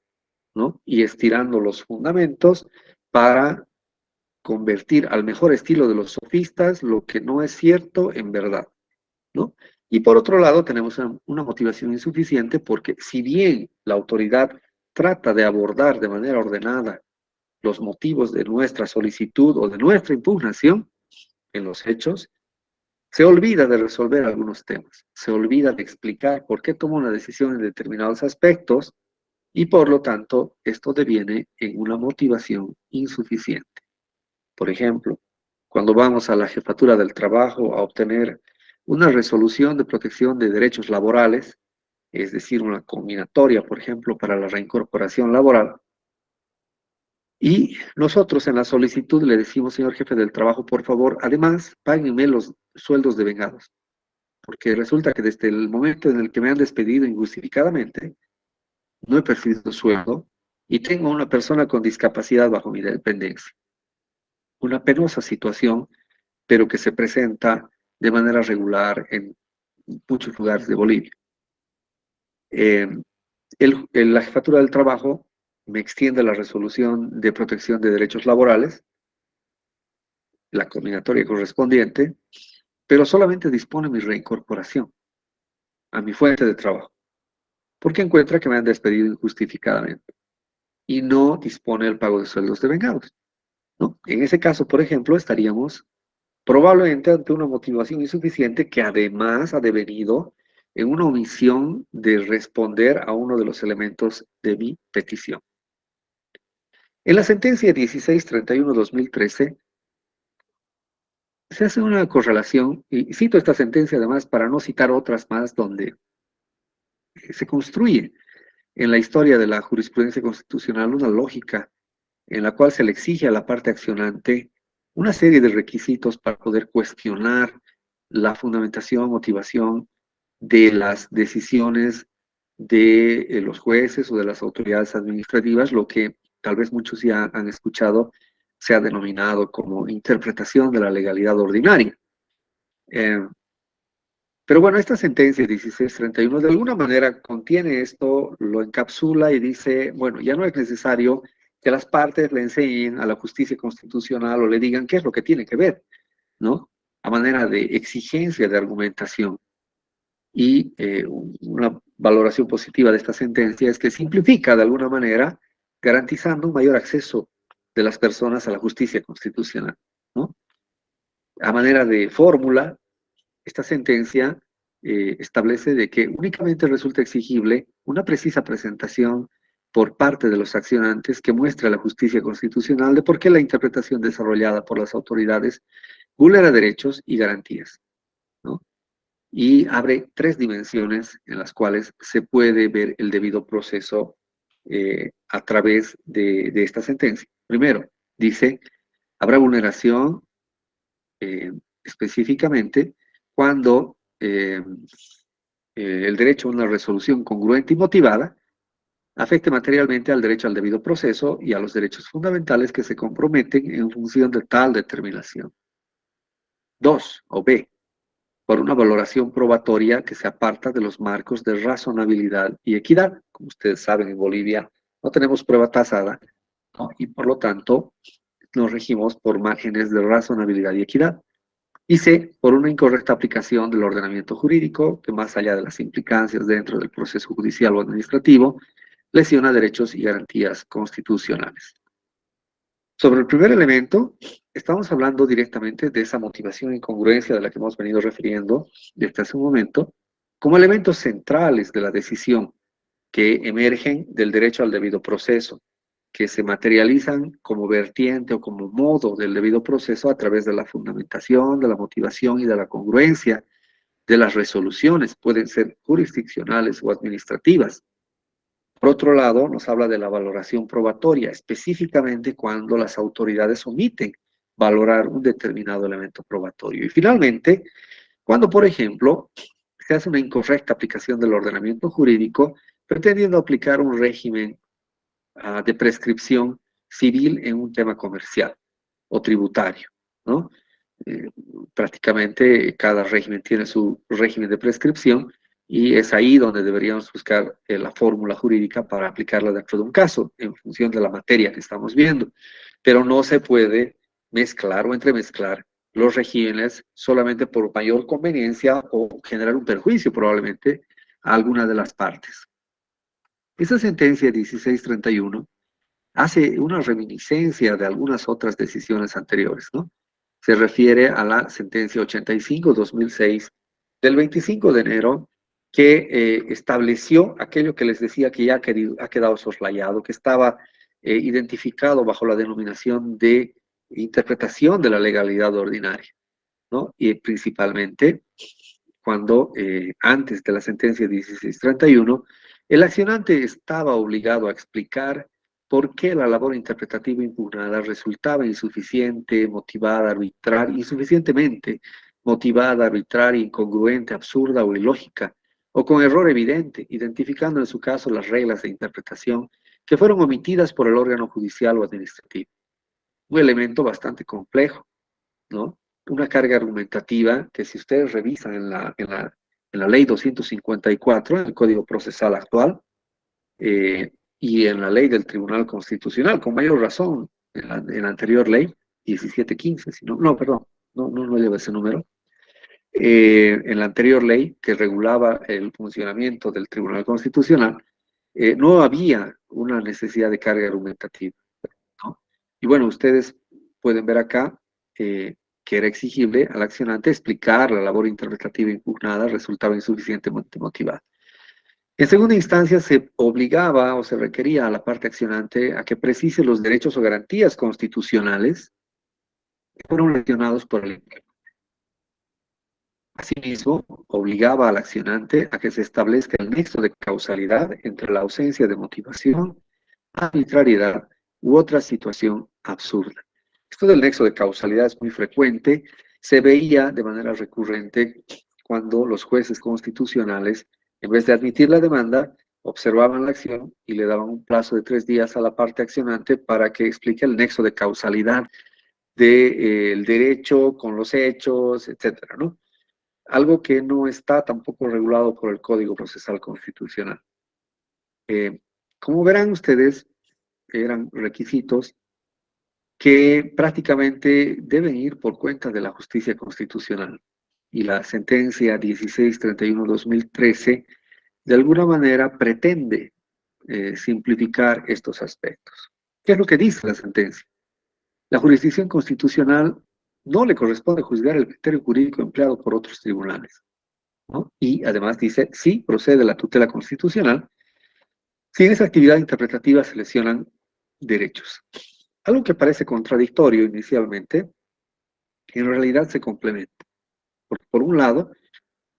¿no? Y estirando los fundamentos para convertir al mejor estilo de los sofistas lo que no es cierto en verdad, ¿no? Y por otro lado, tenemos una motivación insuficiente porque si bien la autoridad trata de abordar de manera ordenada los motivos de nuestra solicitud o de nuestra impugnación en los hechos, se olvida de resolver algunos temas, se olvida de explicar por qué toma una decisión en determinados aspectos y por lo tanto esto deviene en una motivación insuficiente. Por ejemplo, cuando vamos a la jefatura del trabajo a obtener una resolución de protección de derechos laborales, es decir, una combinatoria, por ejemplo, para la reincorporación laboral, y nosotros en la solicitud le decimos, señor jefe del trabajo, por favor, además, páguenme los sueldos de vengados, porque resulta que desde el momento en el que me han despedido injustificadamente, no he percibido sueldo y tengo una persona con discapacidad bajo mi dependencia. Una penosa situación, pero que se presenta de manera regular en muchos lugares de Bolivia. La jefatura del trabajo me extiende la resolución de protección de derechos laborales, la combinatoria correspondiente, pero solamente dispone mi reincorporación a mi fuente de trabajo, porque encuentra que me han despedido injustificadamente y no dispone el pago de sueldos de vengados, ¿no? En ese caso, por ejemplo, estaríamos probablemente ante una motivación insuficiente que además ha devenido en una omisión de responder a uno de los elementos de mi petición. En la sentencia 1631-2013 se hace una correlación, y cito esta sentencia además para no citar otras más donde se construye en la historia de la jurisprudencia constitucional una lógica en la cual se le exige a la parte accionante una serie de requisitos para poder cuestionar la fundamentación, motivación de las decisiones de los jueces o de las autoridades administrativas, lo que tal vez muchos ya han escuchado, se ha denominado como interpretación de la legalidad ordinaria. Pero bueno, esta sentencia 1631 de alguna manera contiene esto, lo encapsula y dice, bueno, ya no es necesario que las partes le enseñen a la justicia constitucional o le digan qué es lo que tiene que ver, ¿no? A manera de exigencia de argumentación. Y una valoración positiva de esta sentencia es que simplifica de alguna manera, garantizando un mayor acceso de las personas a la justicia constitucional, ¿no? A manera de fórmula, esta sentencia establece de que únicamente resulta exigible una precisa presentación por parte de los accionantes que muestre a la justicia constitucional de por qué la interpretación desarrollada por las autoridades vulnera derechos y garantías, ¿no? Y abre tres dimensiones en las cuales se puede ver el debido proceso a través de esta sentencia. Primero, dice, habrá vulneración específicamente cuando el derecho a una resolución congruente y motivada afecte materialmente al derecho al debido proceso y a los derechos fundamentales que se comprometen en función de tal determinación. Dos, o B, por una valoración probatoria que se aparta de los marcos de razonabilidad y equidad. Como ustedes saben, en Bolivia no tenemos prueba tasada, ¿no? Y por lo tanto nos regimos por márgenes de razonabilidad y equidad. Y C, por una incorrecta aplicación del ordenamiento jurídico que más allá de las implicancias dentro del proceso judicial o administrativo, lesiona derechos y garantías constitucionales. Sobre el primer elemento, estamos hablando directamente de esa motivación e incongruencia de la que hemos venido refiriendo desde hace un momento, como elementos centrales de la decisión que emergen del derecho al debido proceso, que se materializan como vertiente o como modo del debido proceso a través de la fundamentación, de la motivación y de la congruencia de las resoluciones, pueden ser jurisdiccionales o administrativas. Por otro lado, nos habla de la valoración probatoria, específicamente cuando las autoridades omiten valorar un determinado elemento probatorio. Y finalmente, cuando, por ejemplo, se hace una incorrecta aplicación del ordenamiento jurídico, pretendiendo aplicar un régimen de prescripción civil en un tema comercial o tributario, ¿no? Eh, Prácticamente cada régimen tiene su régimen de prescripción y es ahí donde deberíamos buscar la fórmula jurídica para aplicarla dentro de un caso, en función de la materia que estamos viendo. Pero no se puede mezclar o entremezclar los regímenes solamente por mayor conveniencia o generar un perjuicio probablemente a alguna de las partes. Esa sentencia 1631 hace una reminiscencia de algunas otras decisiones anteriores, ¿no? Se refiere a la sentencia 85-2006 del 25 de enero que estableció aquello que les decía que ya ha quedado soslayado, que estaba identificado bajo la denominación de interpretación de la legalidad ordinaria, ¿no? Y principalmente cuando antes de la sentencia 1631, el accionante estaba obligado a explicar por qué la labor interpretativa impugnada resultaba insuficiente, motivada, arbitraria, insuficientemente motivada, arbitraria, incongruente, absurda o ilógica, o con error evidente, identificando en su caso las reglas de interpretación que fueron omitidas por el órgano judicial o administrativo. Un elemento bastante complejo, ¿no? Una carga argumentativa que si ustedes revisan en la ley 254, en el Código Procesal actual, y en la ley del Tribunal Constitucional, con mayor razón, en la anterior ley, 1715, si no, no, perdón, no lleva ese número, en la anterior ley que regulaba el funcionamiento del Tribunal Constitucional, no había una necesidad de carga argumentativa, ¿no? Y bueno, ustedes pueden ver acá que era exigible al accionante explicar la labor interpretativa impugnada resultaba insuficientemente motivada. En segunda instancia, se obligaba o se requería a la parte accionante a que precise los derechos o garantías constitucionales que fueron lesionados por el impuesto. Asimismo, obligaba al accionante a que se establezca el nexo de causalidad entre la ausencia de motivación, arbitrariedad u otra situación absurda. Esto del nexo de causalidad es muy frecuente, se veía de manera recurrente cuando los jueces constitucionales, en vez de admitir la demanda, observaban la acción y le daban un plazo de 3 días a la parte accionante para que explique el nexo de causalidad del derecho con los hechos, etcétera, ¿no? Algo que no está tampoco regulado por el Código Procesal Constitucional. Como verán ustedes, eran requisitos que prácticamente deben ir por cuenta de la justicia constitucional. y la sentencia 1631-2013 de alguna manera pretende simplificar estos aspectos. ¿Qué es lo que dice la sentencia? La jurisdicción constitucional no le corresponde juzgar el criterio jurídico empleado por otros tribunales, ¿no? Y además dice, sí, procede la tutela constitucional, si en esa actividad interpretativa se lesionan derechos. Algo que parece contradictorio inicialmente, en realidad se complementa. Porque por un lado,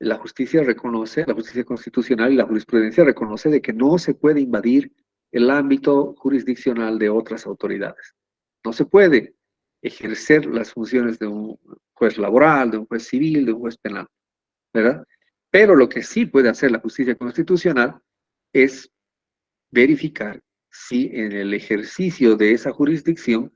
la justicia reconoce, la justicia constitucional y la jurisprudencia reconoce de que no se puede invadir el ámbito jurisdiccional de otras autoridades. No se puede ejercer las funciones de un juez laboral, de un juez civil, de un juez penal, ¿verdad? Pero lo que sí puede hacer la justicia constitucional es verificar si en el ejercicio de esa jurisdicción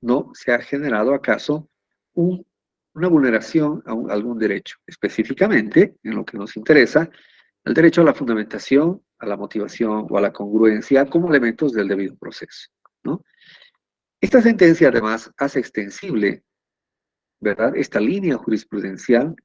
no se ha generado acaso una vulneración a algún derecho. Específicamente, en lo que nos interesa, el derecho a la fundamentación, a la motivación o a la congruencia como elementos del debido proceso, ¿no? Esta sentencia además hace extensible, ¿verdad?, esta línea jurisprudencial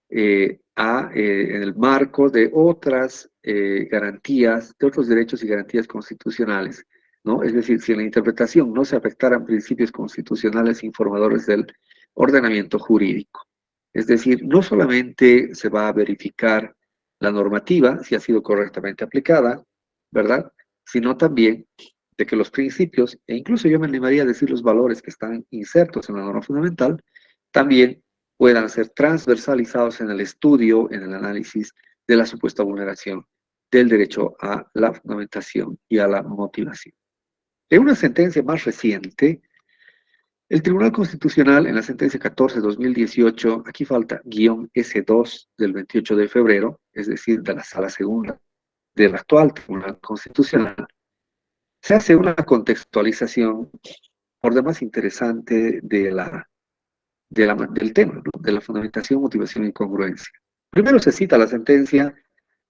en el marco de otras garantías, de otros derechos y garantías constitucionales, ¿no? Es decir, si en la interpretación no se afectaran principios constitucionales informadores del ordenamiento jurídico. Es decir, no solamente se va a verificar la normativa, si ha sido correctamente aplicada, ¿verdad? Sino también de que los principios, e incluso yo me animaría a decir los valores que están insertos en la norma fundamental, también puedan ser transversalizados en el estudio, en el análisis de la supuesta vulneración del derecho a la fundamentación y a la motivación. En una sentencia más reciente, el Tribunal Constitucional, en la sentencia 14-2018, aquí falta guión S2 del 28 de febrero, es decir, de la Sala Segunda del actual Tribunal Constitucional, se hace una contextualización por demás interesante del tema, ¿no?, de la fundamentación, motivación y congruencia. Primero se cita la sentencia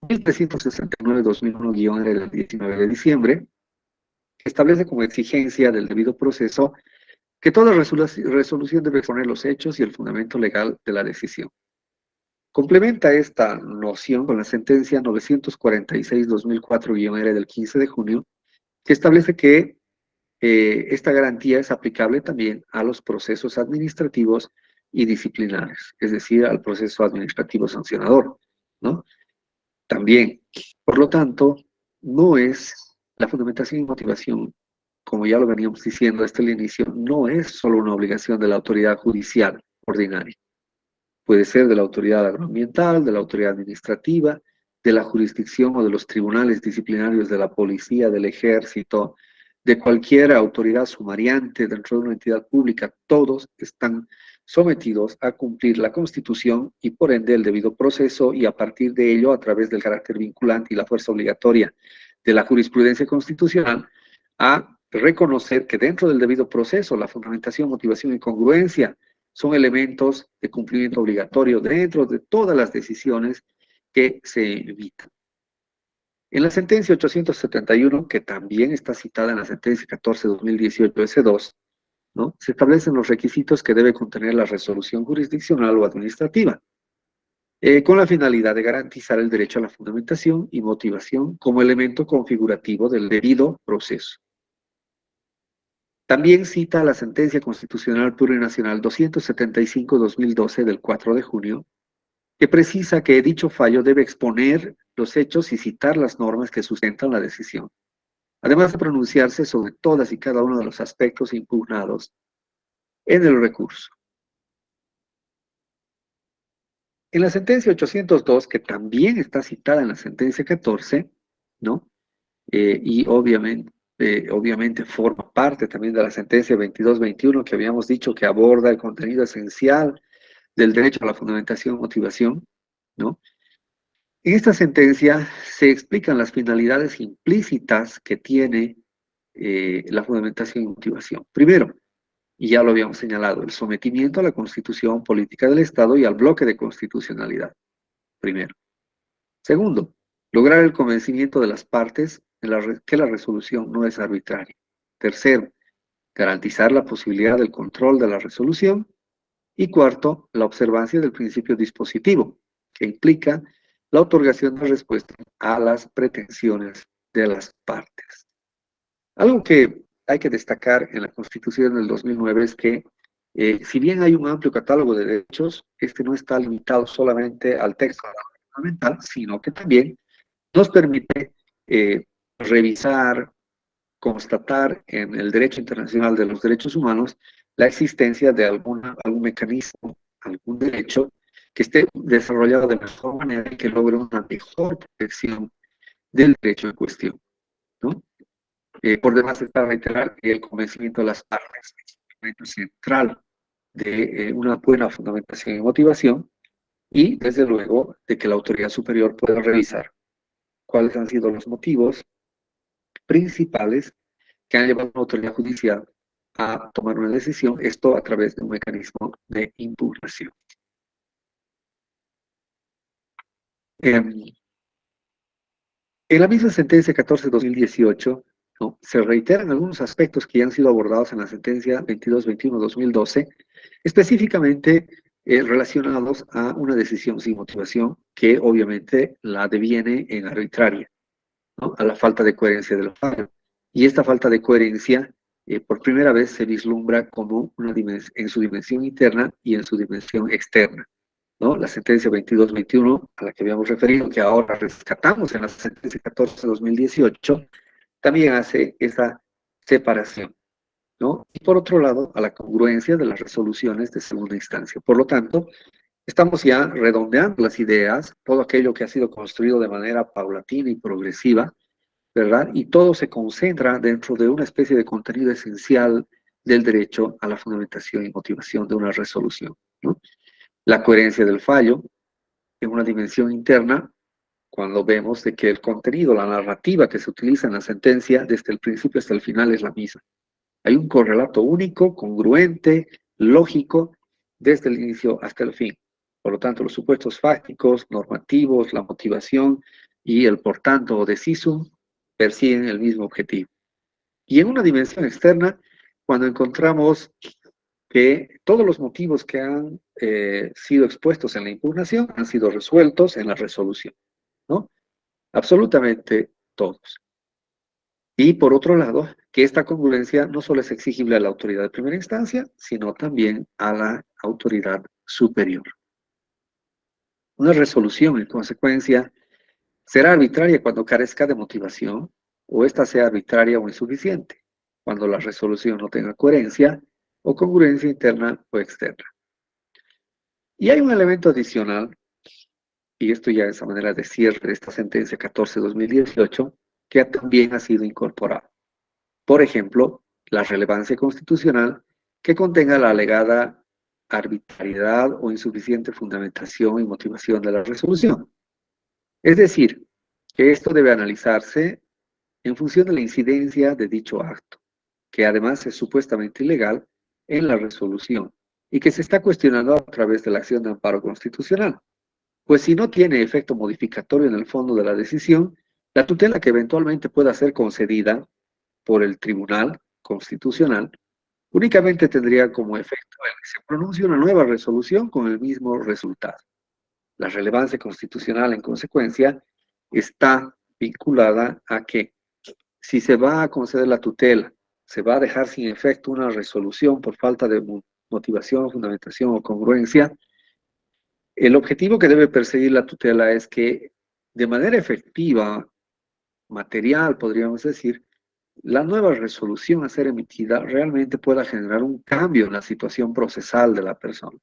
1369-2001-R del 19 de diciembre, que establece como exigencia del debido proceso que toda resolución debe exponer los hechos y el fundamento legal de la decisión. Complementa esta noción con la sentencia 946-2004-R del 15 de junio, que establece que esta garantía es aplicable también a los procesos administrativos y disciplinares, es decir, al proceso administrativo sancionador, ¿no? También, por lo tanto, no es la fundamentación y motivación, como ya lo veníamos diciendo desde el inicio, no es solo una obligación de la autoridad judicial ordinaria. Puede ser de la autoridad agroambiental, de la autoridad administrativa, de la jurisdicción o de los tribunales disciplinarios de la policía, del ejército, de cualquier autoridad sumariante dentro de una entidad pública. Todos están sometidos a cumplir la Constitución y por ende el debido proceso, y a partir de ello, a través del carácter vinculante y la fuerza obligatoria de la jurisprudencia constitucional, a reconocer que dentro del debido proceso la fundamentación, motivación y congruencia son elementos de cumplimiento obligatorio dentro de todas las decisiones que se emitan. En la sentencia 871, que también está citada en la sentencia 14-2018 S2, ¿no?, se establecen los requisitos que debe contener la resolución jurisdiccional o administrativa, con la finalidad de garantizar el derecho a la fundamentación y motivación como elemento configurativo del debido proceso. También cita la sentencia constitucional plurinacional 275-2012 del 4 de junio, que precisa que dicho fallo debe exponer los hechos y citar las normas que sustentan la decisión, además de pronunciarse sobre todas y cada uno de los aspectos impugnados en el recurso. En la sentencia 802, que también está citada en la sentencia 14, ¿no?, y obviamente forma parte también de la sentencia 22-21, que habíamos dicho que aborda el contenido esencial del derecho a la fundamentación y motivación, ¿no? En esta sentencia se explican las finalidades implícitas que tiene la fundamentación y motivación. Primero, y ya lo habíamos señalado, el sometimiento a la Constitución política del Estado y al bloque de constitucionalidad. Primero. Segundo, lograr el convencimiento de las partes de que la resolución no es arbitraria. Tercero, garantizar la posibilidad del control de la resolución. Y cuarto, la observancia del principio dispositivo, que implica la otorgación de respuesta a las pretensiones de las partes. Algo que hay que destacar en la Constitución del 2009 es que, si bien hay un amplio catálogo de derechos, este no está limitado solamente al texto fundamental, sino que también nos permite revisar, constatar en el derecho internacional de los derechos humanos la existencia de algún mecanismo, algún derecho que esté desarrollado de mejor manera y que logre una mejor protección del derecho en cuestión, ¿no? Por demás está reiterar que el convencimiento de las partes es un elemento central de una buena fundamentación y motivación, y desde luego de que la autoridad superior pueda revisar cuáles han sido los motivos principales que han llevado a una autoridad judicial a tomar una decisión, esto a través de un mecanismo de impugnación. En la misma sentencia 14-2018, ¿no?, se reiteran algunos aspectos que ya han sido abordados en la sentencia 22-21-2012, específicamente relacionados a una decisión sin motivación que obviamente la deviene en arbitraria, ¿no?, a la falta de coherencia del fallo. Y esta falta de coherencia por primera vez se vislumbra como en su dimensión interna y en su dimensión externa, ¿no? La sentencia 22-21, a la que habíamos referido, que ahora rescatamos en la sentencia 14-2018, también hace esa separación, ¿no? Y por otro lado, a la congruencia de las resoluciones de segunda instancia. Por lo tanto, estamos ya redondeando las ideas, todo aquello que ha sido construido de manera paulatina y progresiva, ¿verdad? Y todo se concentra dentro de una especie de contenido esencial del derecho a la fundamentación y motivación de una resolución, ¿no? La coherencia del fallo en una dimensión interna, cuando vemos de que el contenido, la narrativa que se utiliza en la sentencia, desde el principio hasta el final es la misma. Hay un correlato único, congruente, lógico, desde el inicio hasta el fin. Por lo tanto, los supuestos fácticos, normativos, la motivación y el por tanto o decisum persiguen el mismo objetivo. Y en una dimensión externa, cuando encontramos que todos los motivos que han sido expuestos en la impugnación han sido resueltos en la resolución, ¿no? Absolutamente todos. Y por otro lado, que esta congruencia no solo es exigible a la autoridad de primera instancia, sino también a la autoridad superior. Una resolución, en consecuencia, será arbitraria cuando carezca de motivación, o ésta sea arbitraria o insuficiente, cuando la resolución no tenga coherencia o congruencia interna o externa. Y hay un elemento adicional, y esto ya es a manera de cierre de esta sentencia 14-2018, que también ha sido incorporado. Por ejemplo, la relevancia constitucional que contenga la alegada arbitrariedad o insuficiente fundamentación y motivación de la resolución. Es decir, que esto debe analizarse en función de la incidencia de dicho acto, que además es supuestamente ilegal en la resolución y que se está cuestionando a través de la acción de amparo constitucional. Pues si no tiene efecto modificatorio en el fondo de la decisión, la tutela que eventualmente pueda ser concedida por el Tribunal Constitucional únicamente tendría como efecto el que se pronuncie una nueva resolución con el mismo resultado. La relevancia constitucional, en consecuencia, está vinculada a que si se va a conceder la tutela, se va a dejar sin efecto una resolución por falta de motivación, fundamentación o congruencia, el objetivo que debe perseguir la tutela es que de manera efectiva, material, podríamos decir, la nueva resolución a ser emitida realmente pueda generar un cambio en la situación procesal de la persona,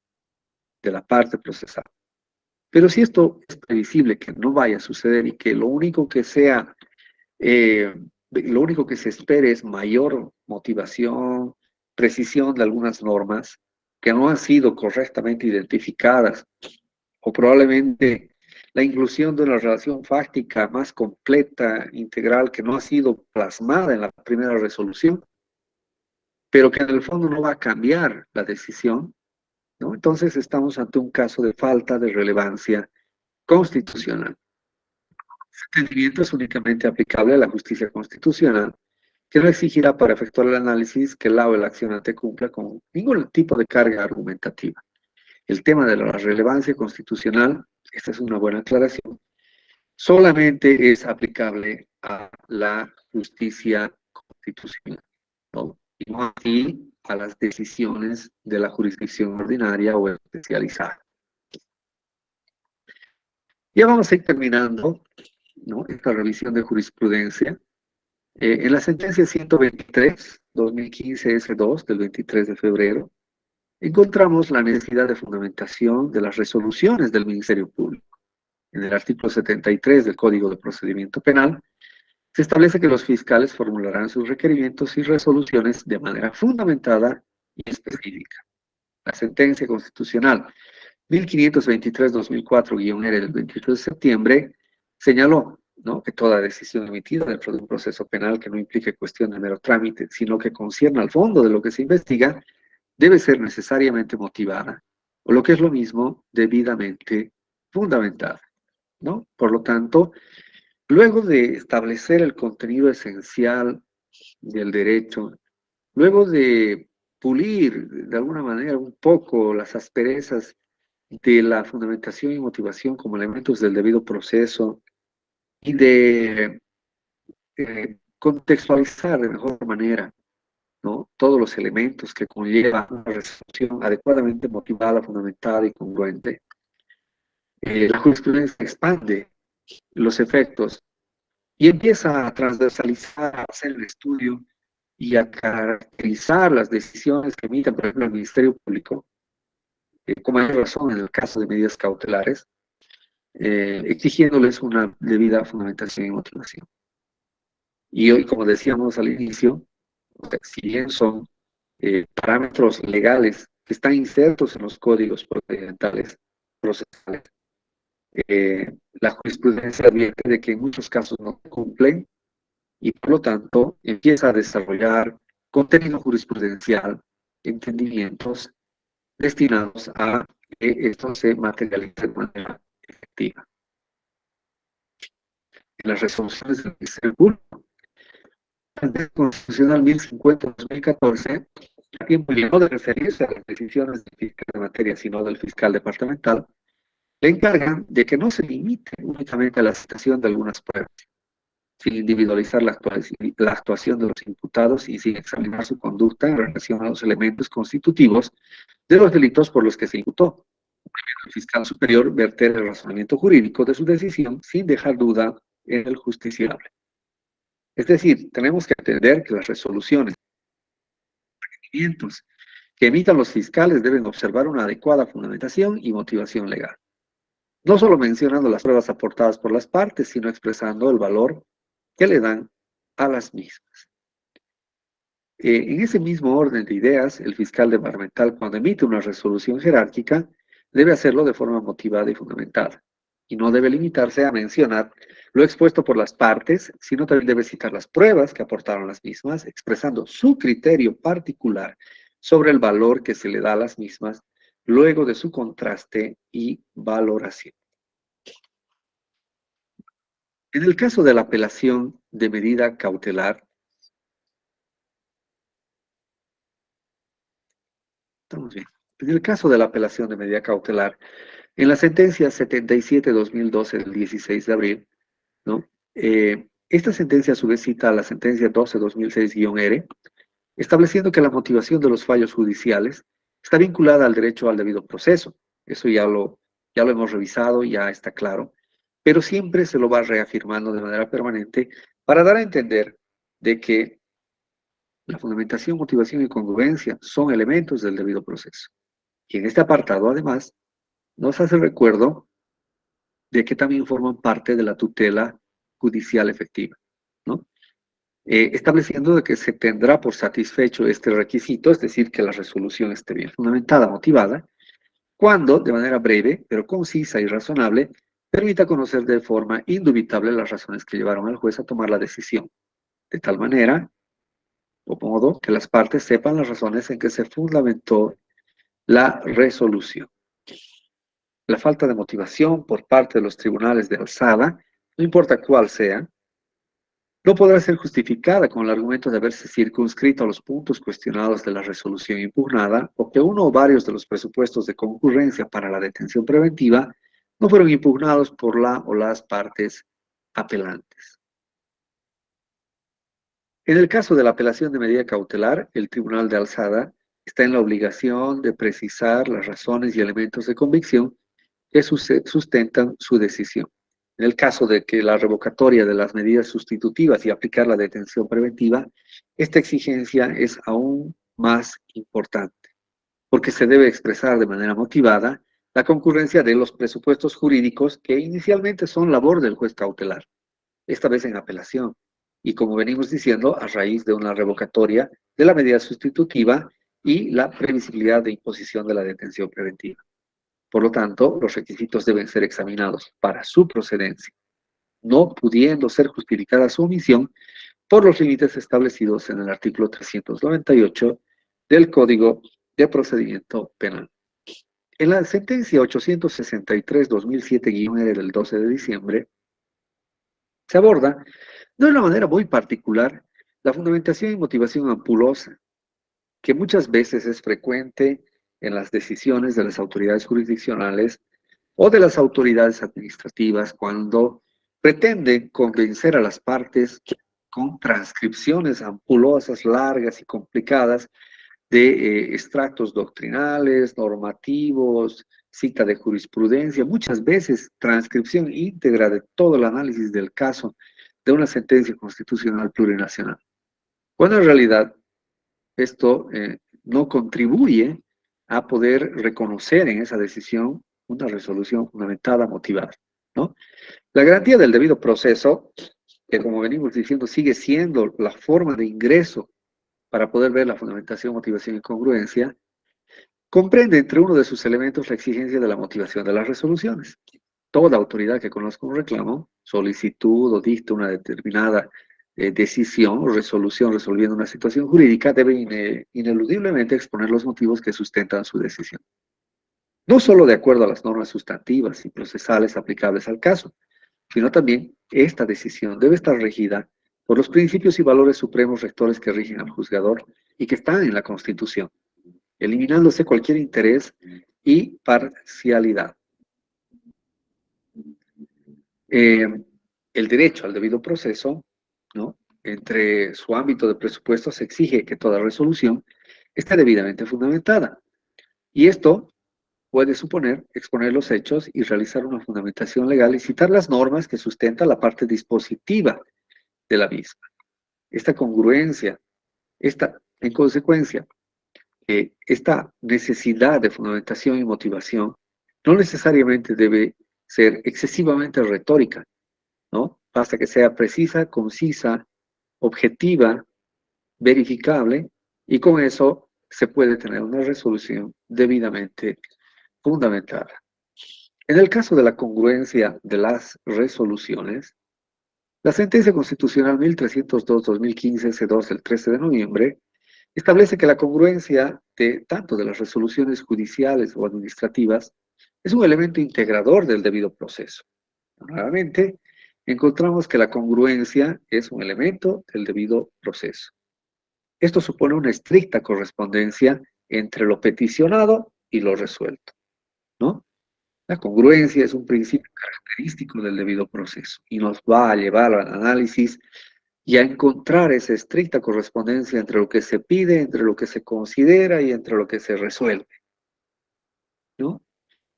de la parte procesal. Pero si esto es previsible que no vaya a suceder y que lo único que se espere es mayor motivación, precisión de algunas normas que no han sido correctamente identificadas, o probablemente la inclusión de una relación fáctica más completa, integral, que no ha sido plasmada en la primera resolución, pero que en el fondo no va a cambiar la decisión, ¿no? Entonces estamos ante un caso de falta de relevancia constitucional. Este entendimiento es únicamente aplicable a la justicia constitucional, que no exigirá para efectuar el análisis que la o el accionante cumpla con ningún tipo de carga argumentativa. el tema de la relevancia constitucional, esta es una buena aclaración, solamente es aplicable a la justicia constitucional, ¿no? Y no así a las decisiones de la jurisdicción ordinaria o especializada. Ya vamos a ir terminando, ¿no?, esta revisión de jurisprudencia. En la sentencia 123, 2015 S2, del 23 de febrero, encontramos la necesidad de fundamentación de las resoluciones del Ministerio Público. En el artículo 73 del Código de Procedimiento Penal, se establece que los fiscales formularán sus requerimientos y resoluciones de manera fundamentada y específica. La sentencia constitucional 1523-2004-R del 28 de septiembre señaló, ¿no?, que toda decisión emitida dentro de un proceso penal que no implique cuestión de mero trámite, sino que concierne al fondo de lo que se investiga, debe ser necesariamente motivada, o lo que es lo mismo, debidamente fundamentada, ¿no? Por lo tanto, luego de establecer el contenido esencial del derecho, luego de pulir de alguna manera un poco las asperezas de la fundamentación y motivación como elementos del debido proceso y de contextualizar de mejor manera, ¿no?, todos los elementos que conlleva una resolución adecuadamente motivada, fundamentada y congruente, la jurisprudencia expande los efectos y empieza a transversalizar, a hacer el estudio y a caracterizar las decisiones que emiten, por ejemplo, el Ministerio Público, con mayor razón en el caso de medidas cautelares, exigiéndoles una debida fundamentación y motivación. Y hoy, como decíamos al inicio, si bien son parámetros legales que están insertos en los códigos procedimentales, procesales, la jurisprudencia advierte de que en muchos casos no se cumplen y por lo tanto empieza a desarrollar contenido jurisprudencial, entendimientos destinados a que esto se materialice de manera efectiva. En las resoluciones del Ministerio Público, la Sentencia Constitucional 1050-2014, a tiempo llegó de referirse a las decisiones del fiscal de materia, sino del fiscal departamental, le encargan de que no se limite únicamente a la citación de algunas pruebas, sin individualizar la actuación de los imputados y sin examinar su conducta en relación a los elementos constitutivos de los delitos por los que se imputó. El fiscal superior verter el razonamiento jurídico de su decisión sin dejar duda en el justiciable. Es decir, tenemos que entender que las resoluciones, requerimientos que emitan los fiscales deben observar una adecuada fundamentación y motivación legal. No solo mencionando las pruebas aportadas por las partes, sino expresando el valor que le dan a las mismas. En ese mismo orden de ideas, el fiscal departamental, cuando emite una resolución jerárquica, debe hacerlo de forma motivada y fundamentada, y no debe limitarse a mencionar lo expuesto por las partes, sino también debe citar las pruebas que aportaron las mismas, expresando su criterio particular sobre el valor que se le da a las mismas luego de su contraste y valoración. En el caso de la apelación de medida cautelar, estamos bien. En el caso de la apelación de medida cautelar, en la sentencia 77-2012 del 16 de abril, ¿no?, esta sentencia a su vez cita a la sentencia 12-2006-R, estableciendo que la motivación de los fallos judiciales está vinculada al derecho al debido proceso. Eso ya lo hemos revisado, ya está claro, pero siempre se lo va reafirmando de manera permanente para dar a entender de que la fundamentación, motivación y congruencia son elementos del debido proceso. Y en este apartado, además, nos hace recuerdo de que también forman parte de la tutela judicial efectiva, ¿no? Estableciendo de que se tendrá por satisfecho este requisito, es decir, que la resolución esté bien fundamentada, motivada, cuando, de manera breve, pero concisa y razonable, permita conocer de forma indubitable las razones que llevaron al juez a tomar la decisión, de tal manera o modo que las partes sepan las razones en que se fundamentó la resolución. La falta de motivación por parte de los tribunales de alzada, no importa cuál sea, no podrá ser justificada con el argumento de haberse circunscrito a los puntos cuestionados de la resolución impugnada o que uno o varios de los presupuestos de concurrencia para la detención preventiva no fueron impugnados por la o las partes apelantes. En el caso de la apelación de medida cautelar, el Tribunal de Alzada está en la obligación de precisar las razones y elementos de convicción que sustentan su decisión. En el caso de que la revocatoria de las medidas sustitutivas y aplicar la detención preventiva, esta exigencia es aún más importante, porque se debe expresar de manera motivada la concurrencia de los presupuestos jurídicos que inicialmente son labor del juez cautelar, esta vez en apelación, y como venimos diciendo, a raíz de una revocatoria de la medida sustitutiva y la previsibilidad de imposición de la detención preventiva. Por lo tanto, los requisitos deben ser examinados para su procedencia, no pudiendo ser justificada su omisión por los límites establecidos en el artículo 398 del Código de Procedimiento Penal. En la sentencia 863-2007-R del 12 de diciembre, se aborda de una manera muy particular la fundamentación y motivación ampulosa, que muchas veces es frecuente en las decisiones de las autoridades jurisdiccionales o de las autoridades administrativas cuando pretenden convencer a las partes con transcripciones ampulosas, largas y complicadas de extractos doctrinales, normativos, cita de jurisprudencia, muchas veces transcripción íntegra de todo el análisis del caso de una sentencia constitucional plurinacional. Cuando en realidad esto no contribuye a poder reconocer en esa decisión una resolución fundamentada, motivada, ¿no? La garantía del debido proceso, que como venimos diciendo, sigue siendo la forma de ingreso para poder ver la fundamentación, motivación y congruencia, comprende entre uno de sus elementos la exigencia de la motivación de las resoluciones. Toda autoridad que conozca un reclamo, solicitud o dicta una determinada decisión o resolución resolviendo una situación jurídica debe ineludiblemente exponer los motivos que sustentan su decisión. No solo de acuerdo a las normas sustantivas y procesales aplicables al caso, sino también esta decisión debe estar regida por los principios y valores supremos rectores que rigen al juzgador y que están en la Constitución, eliminándose cualquier interés y parcialidad. El derecho al debido proceso, ¿no? Entre su ámbito de presupuesto se exige que toda resolución esté debidamente fundamentada. Y esto puede suponer exponer los hechos y realizar una fundamentación legal y citar las normas que sustentan la parte dispositiva de la misma. Esta congruencia, en consecuencia, esta necesidad de fundamentación y motivación no necesariamente debe ser excesivamente retórica, ¿no? Basta que sea precisa, concisa, objetiva, verificable, y con eso se puede tener una resolución debidamente fundamentada. En el caso de la congruencia de las resoluciones, la sentencia constitucional 1302-2015 C2 del 13 de noviembre establece que la congruencia de tanto de las resoluciones judiciales o administrativas es un elemento integrador del debido proceso. Nuevamente, encontramos que la congruencia es un elemento del debido proceso. Esto supone una estricta correspondencia entre lo peticionado y lo resuelto, ¿no? La congruencia es un principio característico del debido proceso y nos va a llevar al análisis y a encontrar esa estricta correspondencia entre lo que se pide, entre lo que se considera y entre lo que se resuelve, ¿no?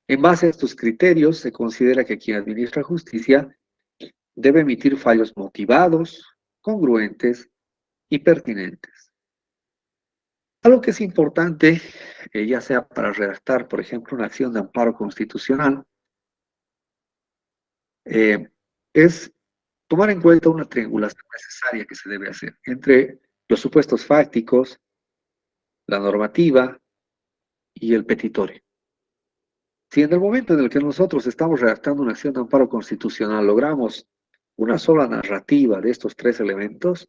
En base a estos criterios, se considera que quien administra justicia debe emitir fallos motivados, congruentes y pertinentes. Algo que es importante, ya sea para redactar, por ejemplo, una acción de amparo constitucional, es tomar en cuenta una triangulación necesaria que se debe hacer entre los supuestos fácticos, la normativa y el petitorio. Si en el momento en el que nosotros estamos redactando una acción de amparo constitucional logramos una sola narrativa de estos tres elementos,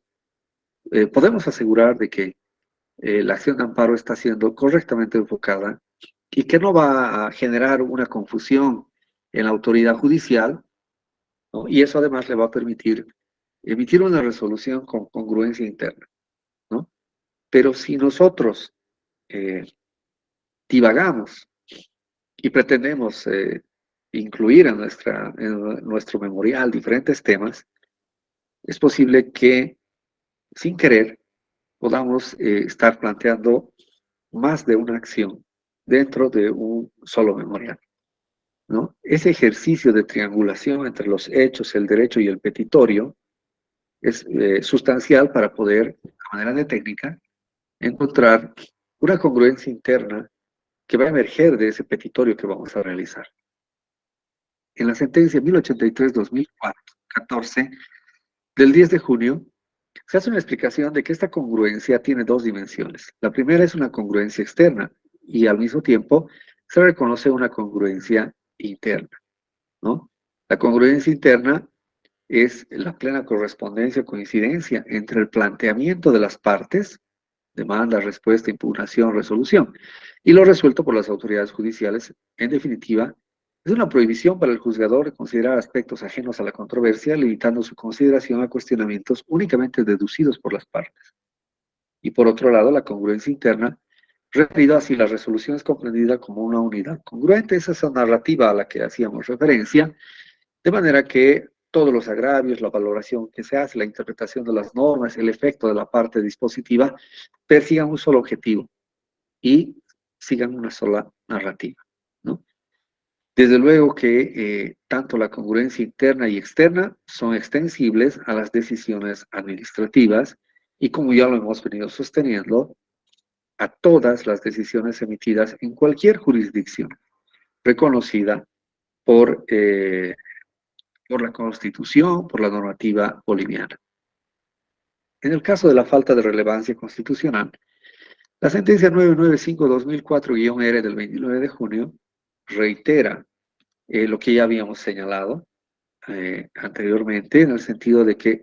podemos asegurar de que la acción de amparo está siendo correctamente enfocada y que no va a generar una confusión en la autoridad judicial, ¿no? Y eso además le va a permitir emitir una resolución con congruencia interna, ¿no? Pero si nosotros divagamos y pretendemos incluir en nuestro memorial diferentes temas, es posible que, sin querer, podamos estar planteando más de una acción dentro de un solo memorial, ¿no? Ese ejercicio de triangulación entre los hechos, el derecho y el petitorio es sustancial para poder, a manera de técnica, encontrar una congruencia interna que va a emerger de ese petitorio que vamos a realizar. En la sentencia 1083-2014 del 10 de junio, se hace una explicación de que esta congruencia tiene dos dimensiones. La primera es una congruencia externa y al mismo tiempo se reconoce una congruencia interna, ¿no? La congruencia interna es la plena correspondencia o coincidencia entre el planteamiento de las partes, demanda, respuesta, impugnación, resolución, y lo resuelto por las autoridades judiciales. En definitiva, es una prohibición para el juzgador de considerar aspectos ajenos a la controversia, limitando su consideración a cuestionamientos únicamente deducidos por las partes. Y por otro lado, la congruencia interna, referido a si la resolución es comprendida como una unidad congruente, esa es la narrativa a la que hacíamos referencia, de manera que todos los agravios, la valoración que se hace, la interpretación de las normas, el efecto de la parte dispositiva, persigan un solo objetivo y sigan una sola narrativa, ¿no? Desde luego que tanto la congruencia interna y externa son extensibles a las decisiones administrativas y, como ya lo hemos venido sosteniendo, a todas las decisiones emitidas en cualquier jurisdicción reconocida por, por la Constitución, por la normativa boliviana. En el caso de la falta de relevancia constitucional, la sentencia 995-2004-R del 29 de junio reitera lo que ya habíamos señalado anteriormente, en el sentido de que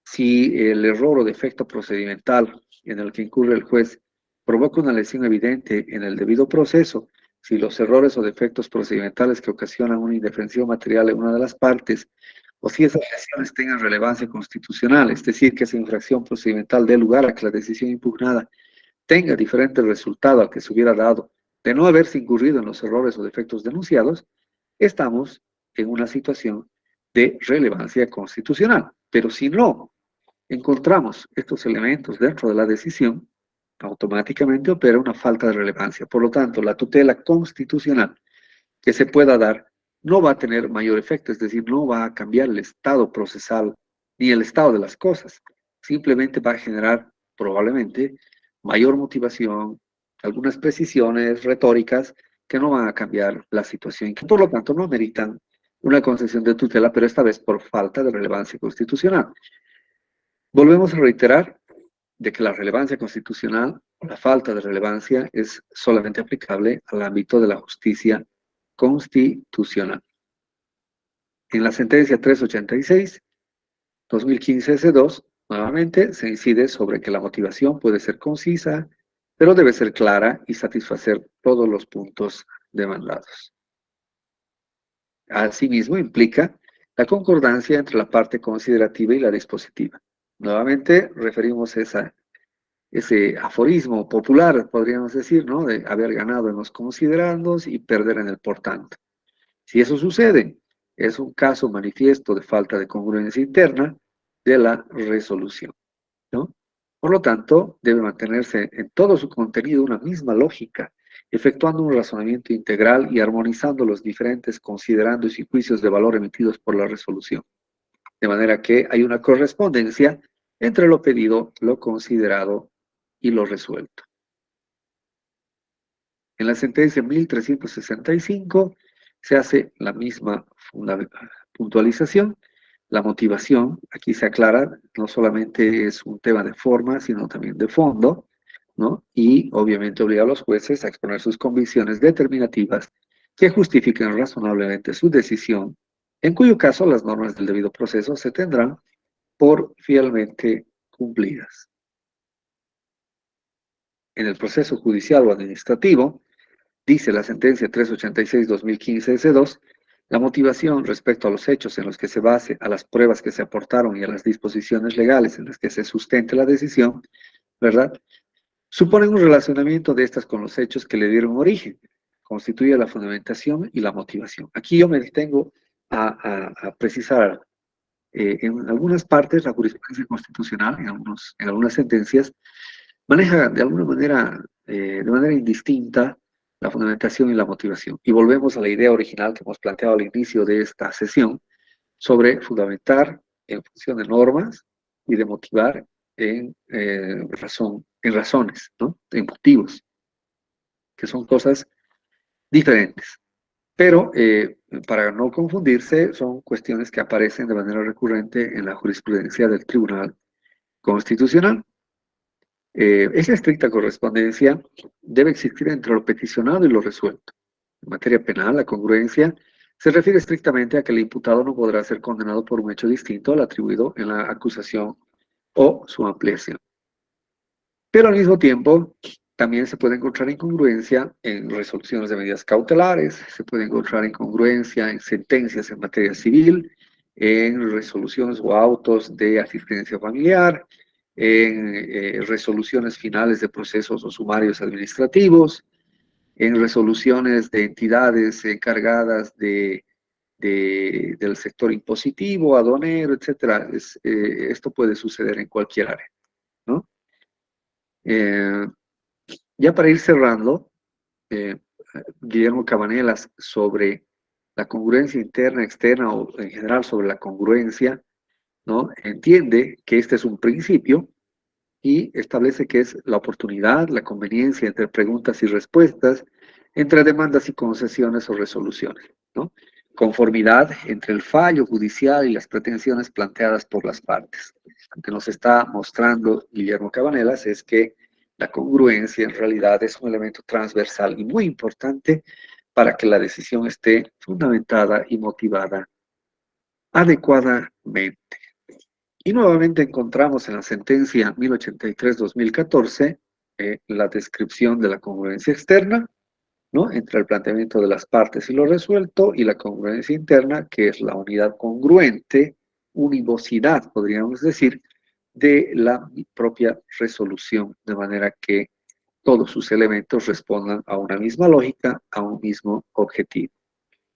si el error o defecto procedimental en el que incurre el juez provoca una lesión evidente en el debido proceso, si los errores o defectos procedimentales que ocasionan una indefensión material en una de las partes, o si esas lesiones tengan relevancia constitucional, es decir, que esa infracción procedimental dé lugar a que la decisión impugnada tenga diferente resultado al que se hubiera dado de no haberse incurrido en los errores o defectos denunciados, estamos en una situación de relevancia constitucional. Pero si no encontramos estos elementos dentro de la decisión, automáticamente opera una falta de relevancia. Por lo tanto, la tutela constitucional que se pueda dar no va a tener mayor efecto, es decir, no va a cambiar el estado procesal ni el estado de las cosas. Simplemente va a generar probablemente mayor motivación, algunas precisiones retóricas que no van a cambiar la situación y que por lo tanto no meritan una concesión de tutela, pero esta vez por falta de relevancia constitucional. Volvemos a reiterar de que la relevancia constitucional o la falta de relevancia es solamente aplicable al ámbito de la justicia constitucional. En la sentencia 386-2015-S2, nuevamente se incide sobre que la motivación puede ser concisa, pero debe ser clara y satisfacer todos los puntos demandados. Asimismo, implica la concordancia entre la parte considerativa y la dispositiva. Nuevamente, referimos ese aforismo popular, podríamos decir, ¿no? De haber ganado en los considerandos y perder en el por tanto. Si eso sucede, es un caso manifiesto de falta de congruencia interna de la resolución, ¿no? Por lo tanto, debe mantenerse en todo su contenido una misma lógica, efectuando un razonamiento integral y armonizando los diferentes considerandos y juicios de valor emitidos por la resolución. De manera que hay una correspondencia entre lo pedido, lo considerado y lo resuelto. En la sentencia 1365 se hace la misma puntualización. La motivación, aquí se aclara, no solamente es un tema de forma, sino también de fondo, ¿no? Y obviamente obliga a los jueces a exponer sus convicciones determinativas que justifiquen razonablemente su decisión, en cuyo caso las normas del debido proceso se tendrán por fielmente cumplidas. En el proceso judicial o administrativo, dice la sentencia 386-2015-S2, La motivación respecto a los hechos en los que se base, a las pruebas que se aportaron y a las disposiciones legales en las que se sustente la decisión, ¿verdad? Suponen un relacionamiento de estas con los hechos que le dieron origen. Constituye la fundamentación y la motivación. Aquí yo me detengo a precisar. En algunas partes, la jurisprudencia constitucional, en algunas sentencias, maneja de manera indistinta la fundamentación y la motivación. Y volvemos a la idea original que hemos planteado al inicio de esta sesión sobre fundamentar en función de normas y de motivar en razones, ¿no? En motivos, que son cosas diferentes. Pero para no confundirse, son cuestiones que aparecen de manera recurrente en la jurisprudencia del Tribunal Constitucional. Esa estricta correspondencia debe existir entre lo peticionado y lo resuelto. En materia penal, la congruencia se refiere estrictamente a que el imputado no podrá ser condenado por un hecho distinto al atribuido en la acusación o su ampliación. Pero al mismo tiempo, también se puede encontrar incongruencia en resoluciones de medidas cautelares, se puede encontrar incongruencia en sentencias en materia civil, en resoluciones o autos de asistencia familiar, en resoluciones finales de procesos o sumarios administrativos, en resoluciones de entidades encargadas del sector impositivo, aduanero, etc. Esto puede suceder en cualquier área, ¿no? Ya para ir cerrando, Guillermo Cabanelas sobre la congruencia interna, externa o en general sobre la congruencia, ¿no? Entiende que este es un principio y establece que es la oportunidad, la conveniencia entre preguntas y respuestas, entre demandas y concesiones o resoluciones, ¿no? Conformidad entre el fallo judicial y las pretensiones planteadas por las partes. Lo que nos está mostrando Guillermo Cabanelas es que la congruencia en realidad es un elemento transversal y muy importante para que la decisión esté fundamentada y motivada adecuadamente. Y nuevamente encontramos en la sentencia 1083-2014 la descripción de la congruencia externa, ¿no? Entre el planteamiento de las partes y lo resuelto, y la congruencia interna, que es la unidad congruente, univocidad, podríamos decir, de la propia resolución, de manera que todos sus elementos respondan a una misma lógica, a un mismo objetivo.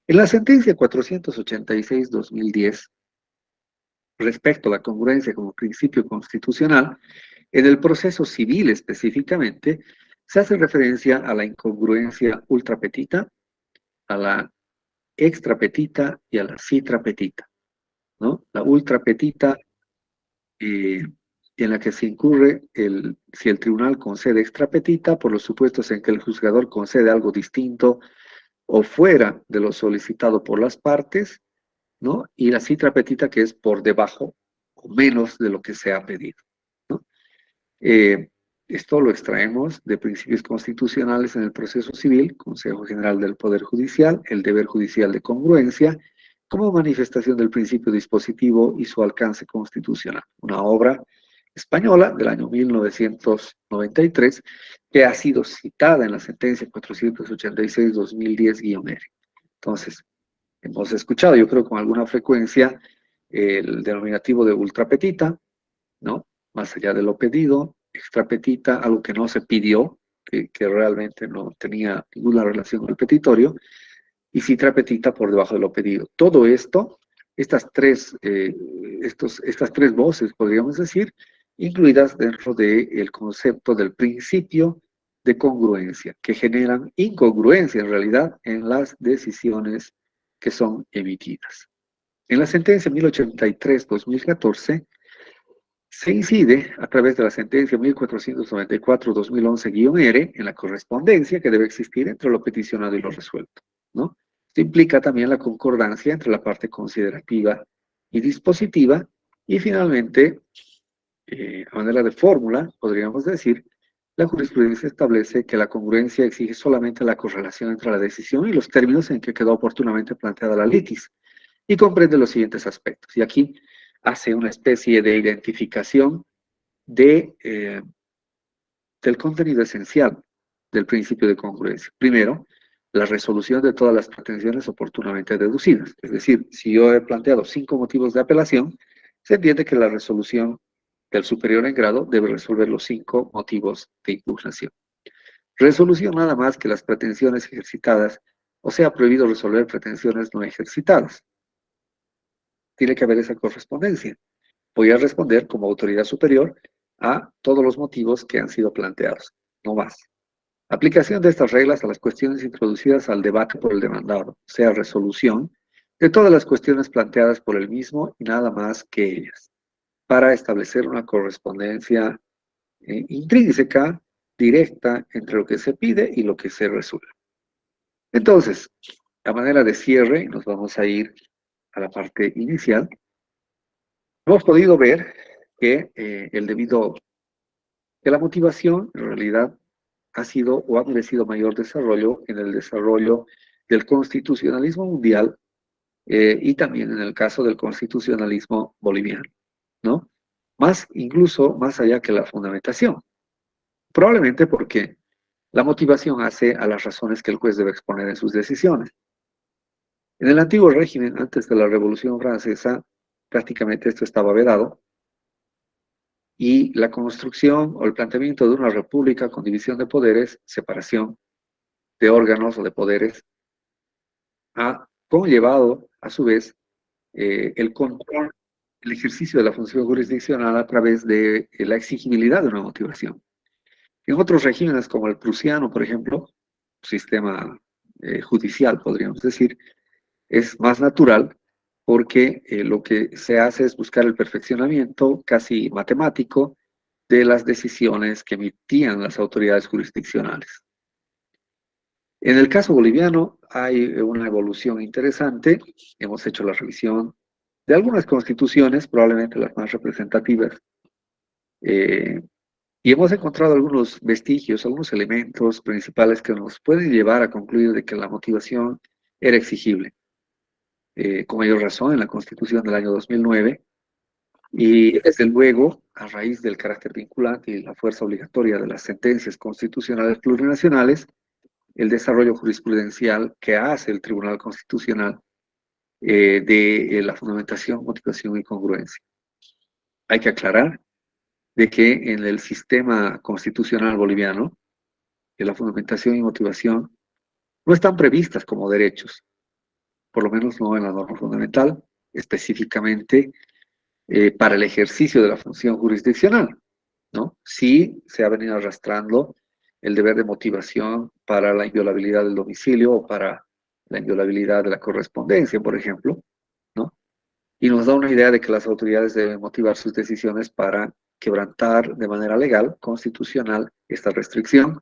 En la sentencia 486-2010, respecto a la congruencia como principio constitucional, en el proceso civil específicamente, se hace referencia a la incongruencia ultrapetita, a la extrapetita y a la citrapetita, ¿no? La ultrapetita, en la que se incurre si el tribunal concede extrapetita por los supuestos en que el juzgador concede algo distinto o fuera de lo solicitado por las partes, ¿no? Y la citrapetita, que es por debajo o menos de lo que se ha pedido, ¿no? Esto lo extraemos de principios constitucionales en el proceso civil, Consejo General del Poder Judicial, el deber judicial de congruencia, como manifestación del principio dispositivo y su alcance constitucional. Una obra española del año 1993 que ha sido citada en la sentencia 486-2010-R. Entonces, hemos escuchado, yo creo con alguna frecuencia, el denominativo de ultrapetita, ¿no? Más allá de lo pedido, extrapetita, algo que no se pidió, que realmente no tenía ninguna relación con el petitorio, y citrapetita por debajo de lo pedido. Todo esto, estas tres voces, podríamos decir, incluidas dentro del concepto del principio de congruencia, que generan incongruencia en realidad en las decisiones que son emitidas. En la sentencia 1083-2014, se incide a través de la sentencia 1494-2011-R en la correspondencia que debe existir entre lo peticionado y lo resuelto, ¿no? Esto implica también la concordancia entre la parte considerativa y dispositiva y finalmente, a manera de fórmula, podríamos decir, la jurisprudencia establece que la congruencia exige solamente la correlación entre la decisión y los términos en que quedó oportunamente planteada la litis y comprende los siguientes aspectos. Y aquí hace una especie de identificación del contenido esencial del principio de congruencia. Primero, la resolución de todas las pretensiones oportunamente deducidas. Es decir, si yo he planteado 5 motivos de apelación, se entiende que la resolución del superior en grado debe resolver los 5 motivos de impugnación. Resolución nada más que las pretensiones ejercitadas, o sea, prohibido resolver pretensiones no ejercitadas. Tiene que haber esa correspondencia. Voy a responder como autoridad superior a todos los motivos que han sido planteados, no más. Aplicación de estas reglas a las cuestiones introducidas al debate por el demandado, o sea, resolución de todas las cuestiones planteadas por el mismo y nada más que ellas, para establecer una correspondencia intrínseca, directa, entre lo que se pide y lo que se resuelve. Entonces, a manera de cierre, nos vamos a ir a la parte inicial. Hemos podido ver que que la motivación en realidad ha sido o ha merecido mayor desarrollo en el desarrollo del constitucionalismo mundial y también en el caso del constitucionalismo boliviano, ¿no? Incluso más allá que la fundamentación. Probablemente porque la motivación hace a las razones que el juez debe exponer en sus decisiones. En el antiguo régimen, antes de la Revolución Francesa, prácticamente esto estaba vedado, y la construcción o el planteamiento de una república con división de poderes, separación de órganos o de poderes, ha conllevado, a su vez, el control, el ejercicio de la función jurisdiccional a través de la exigibilidad de una motivación. En otros regímenes, como el prusiano, por ejemplo, sistema judicial, podríamos decir, es más natural porque lo que se hace es buscar el perfeccionamiento casi matemático de las decisiones que emitían las autoridades jurisdiccionales. En el caso boliviano hay una evolución interesante. Hemos hecho la revisión de algunas constituciones, probablemente las más representativas, y hemos encontrado algunos vestigios, algunos elementos principales que nos pueden llevar a concluir de que la motivación era exigible. Con mayor razón en la Constitución del año 2009, y desde luego, a raíz del carácter vinculante y la fuerza obligatoria de las sentencias constitucionales plurinacionales, el desarrollo jurisprudencial que hace el Tribunal Constitucional de la fundamentación, motivación y congruencia. Hay que aclarar de que en el sistema constitucional boliviano, que la fundamentación y motivación no están previstas como derechos, por lo menos no en la norma fundamental, específicamente para el ejercicio de la función jurisdiccional, ¿no? Sí se ha venido arrastrando el deber de motivación para la inviolabilidad del domicilio o para la inviolabilidad de la correspondencia, por ejemplo, ¿no? Y nos da una idea de que las autoridades deben motivar sus decisiones para quebrantar de manera legal, constitucional, esta restricción.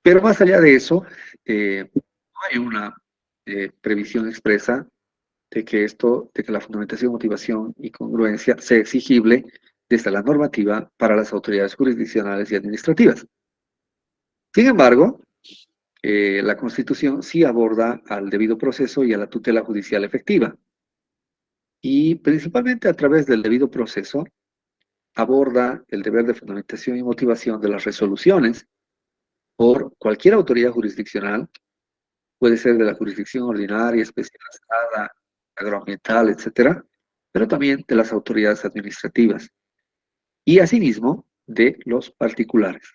Pero más allá de eso, no hay una previsión expresa de que la fundamentación, motivación y congruencia sea exigible desde la normativa para las autoridades jurisdiccionales y administrativas. Sin embargo, la Constitución sí aborda al debido proceso y a la tutela judicial efectiva. Y principalmente a través del debido proceso, aborda el deber de fundamentación y motivación de las resoluciones por cualquier autoridad jurisdiccional, puede ser de la jurisdicción ordinaria, especializada, agroambiental, etcétera, pero también de las autoridades administrativas y asimismo de los particulares.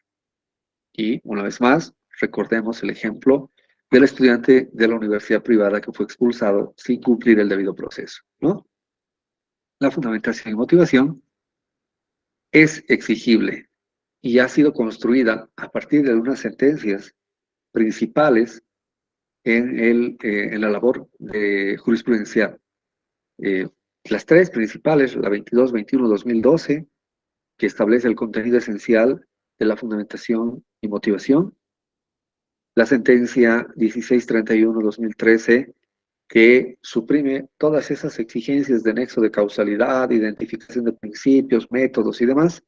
Y una vez más, recordemos el ejemplo del estudiante de la universidad privada que fue expulsado sin cumplir el debido proceso, ¿no? La fundamentación y motivación es exigible y ha sido construida a partir de unas sentencias principales en la labor jurisprudencial. Las tres principales, la 22-21-2012, que establece el contenido esencial de la fundamentación y motivación. La sentencia 1631-2013, que suprime todas esas exigencias de nexo de causalidad, identificación de principios, métodos y demás,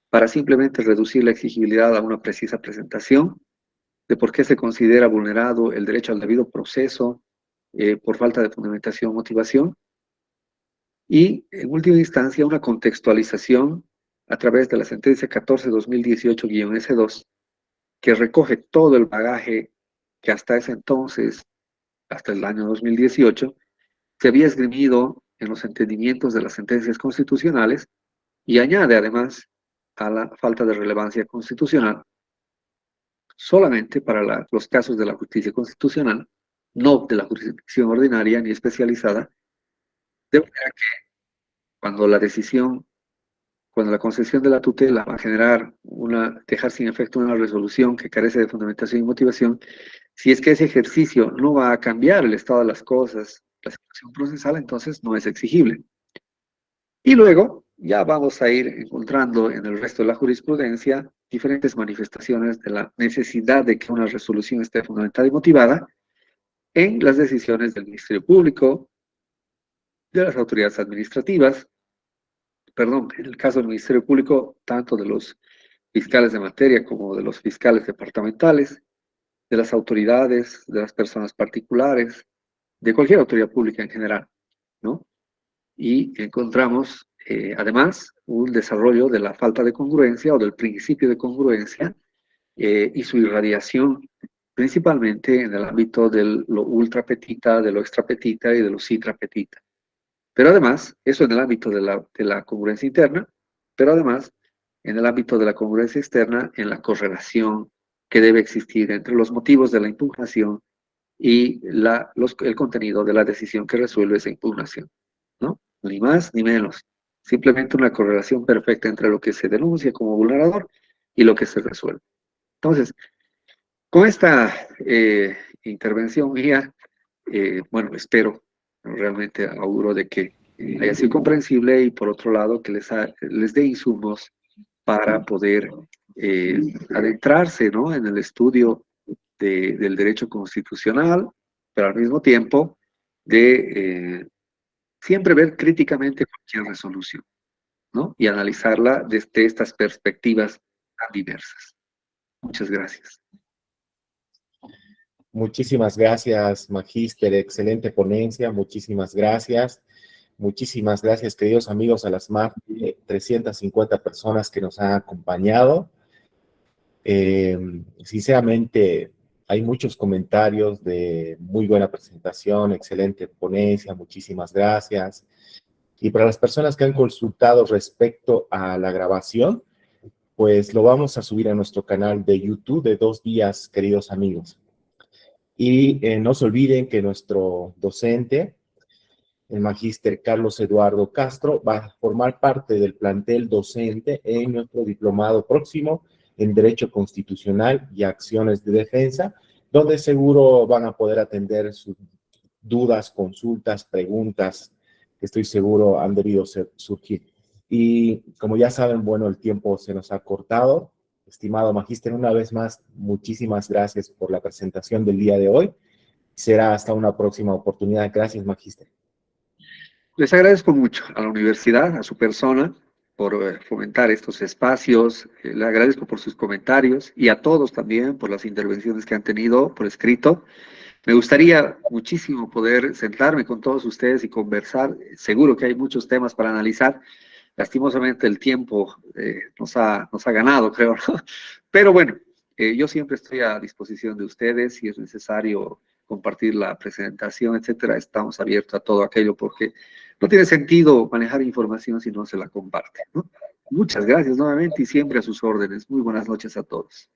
para simplemente reducir la exigibilidad a una precisa presentación de por qué se considera vulnerado el derecho al debido proceso por falta de fundamentación o motivación. Y, en última instancia, una contextualización a través de la sentencia 14-2018-S2, que recoge todo el bagaje que hasta ese entonces, hasta el año 2018, se había esgrimido en los entendimientos de las sentencias constitucionales y añade además a la falta de relevancia constitucional solamente para los casos de la justicia constitucional, no de la jurisdicción ordinaria ni especializada, de manera que cuando la decisión, cuando la concesión de la tutela va a generar dejar sin efecto una resolución que carece de fundamentación y motivación, si es que ese ejercicio no va a cambiar el estado de las cosas, la situación procesal, entonces no es exigible. Y luego ya vamos a ir encontrando en el resto de la jurisprudencia diferentes manifestaciones de la necesidad de que una resolución esté fundamentada y motivada en las decisiones del Ministerio Público, de las autoridades administrativas, perdón, en el caso del Ministerio Público, tanto de los fiscales de materia como de los fiscales departamentales, de las autoridades, de las personas particulares, de cualquier autoridad pública en general, ¿no? Y encontramos, además, un desarrollo de la falta de congruencia o del principio de congruencia y su irradiación principalmente en el ámbito de lo ultra petita, de lo extra petita y de lo citra petita. Pero además, eso en el ámbito de la congruencia interna, pero además, en el ámbito de la congruencia externa, en la correlación que debe existir entre los motivos de la impugnación y el contenido de la decisión que resuelve esa impugnación, ¿no? Ni más ni menos. Simplemente una correlación perfecta entre lo que se denuncia como vulnerador y lo que se resuelve. Entonces, con esta intervención mía, bueno, espero, realmente auguro de que haya sido comprensible y por otro lado que les dé insumos para poder adentrarse, ¿no?, en el estudio del derecho constitucional, pero al mismo tiempo de siempre ver críticamente cualquier resolución, ¿no?, y analizarla desde estas perspectivas tan diversas. Muchas gracias. Muchísimas gracias, Magíster. Excelente ponencia. Muchísimas gracias. Muchísimas gracias, queridos amigos, a las más de 350 personas que nos han acompañado. Sinceramente, hay muchos comentarios de muy buena presentación, excelente ponencia, muchísimas gracias. Y para las personas que han consultado respecto a la grabación, pues lo vamos a subir a nuestro canal de YouTube de 2 días, queridos amigos. Y no se olviden que nuestro docente, el magíster Carlos Eduardo Castro, va a formar parte del plantel docente en nuestro diplomado próximo en Derecho Constitucional y Acciones de Defensa, donde seguro van a poder atender sus dudas, consultas, preguntas, que estoy seguro han debido surgir. Y como ya saben, bueno, el tiempo se nos ha cortado. Estimado magíster, una vez más, muchísimas gracias por la presentación del día de hoy. Será hasta una próxima oportunidad. Gracias, magíster. Les agradezco mucho a la universidad, a su persona, por fomentar estos espacios. Le agradezco por sus comentarios y a todos también por las intervenciones que han tenido por escrito. Me gustaría muchísimo poder sentarme con todos ustedes y conversar. Seguro que hay muchos temas para analizar. Lastimosamente el tiempo nos ha ganado, creo, ¿no? Pero bueno, yo siempre estoy a disposición de ustedes. Si es necesario compartir la presentación, etcétera, estamos abiertos a todo aquello porque no tiene sentido manejar información si no se la comparte, ¿no? Muchas gracias nuevamente y siempre a sus órdenes. Muy buenas noches a todos.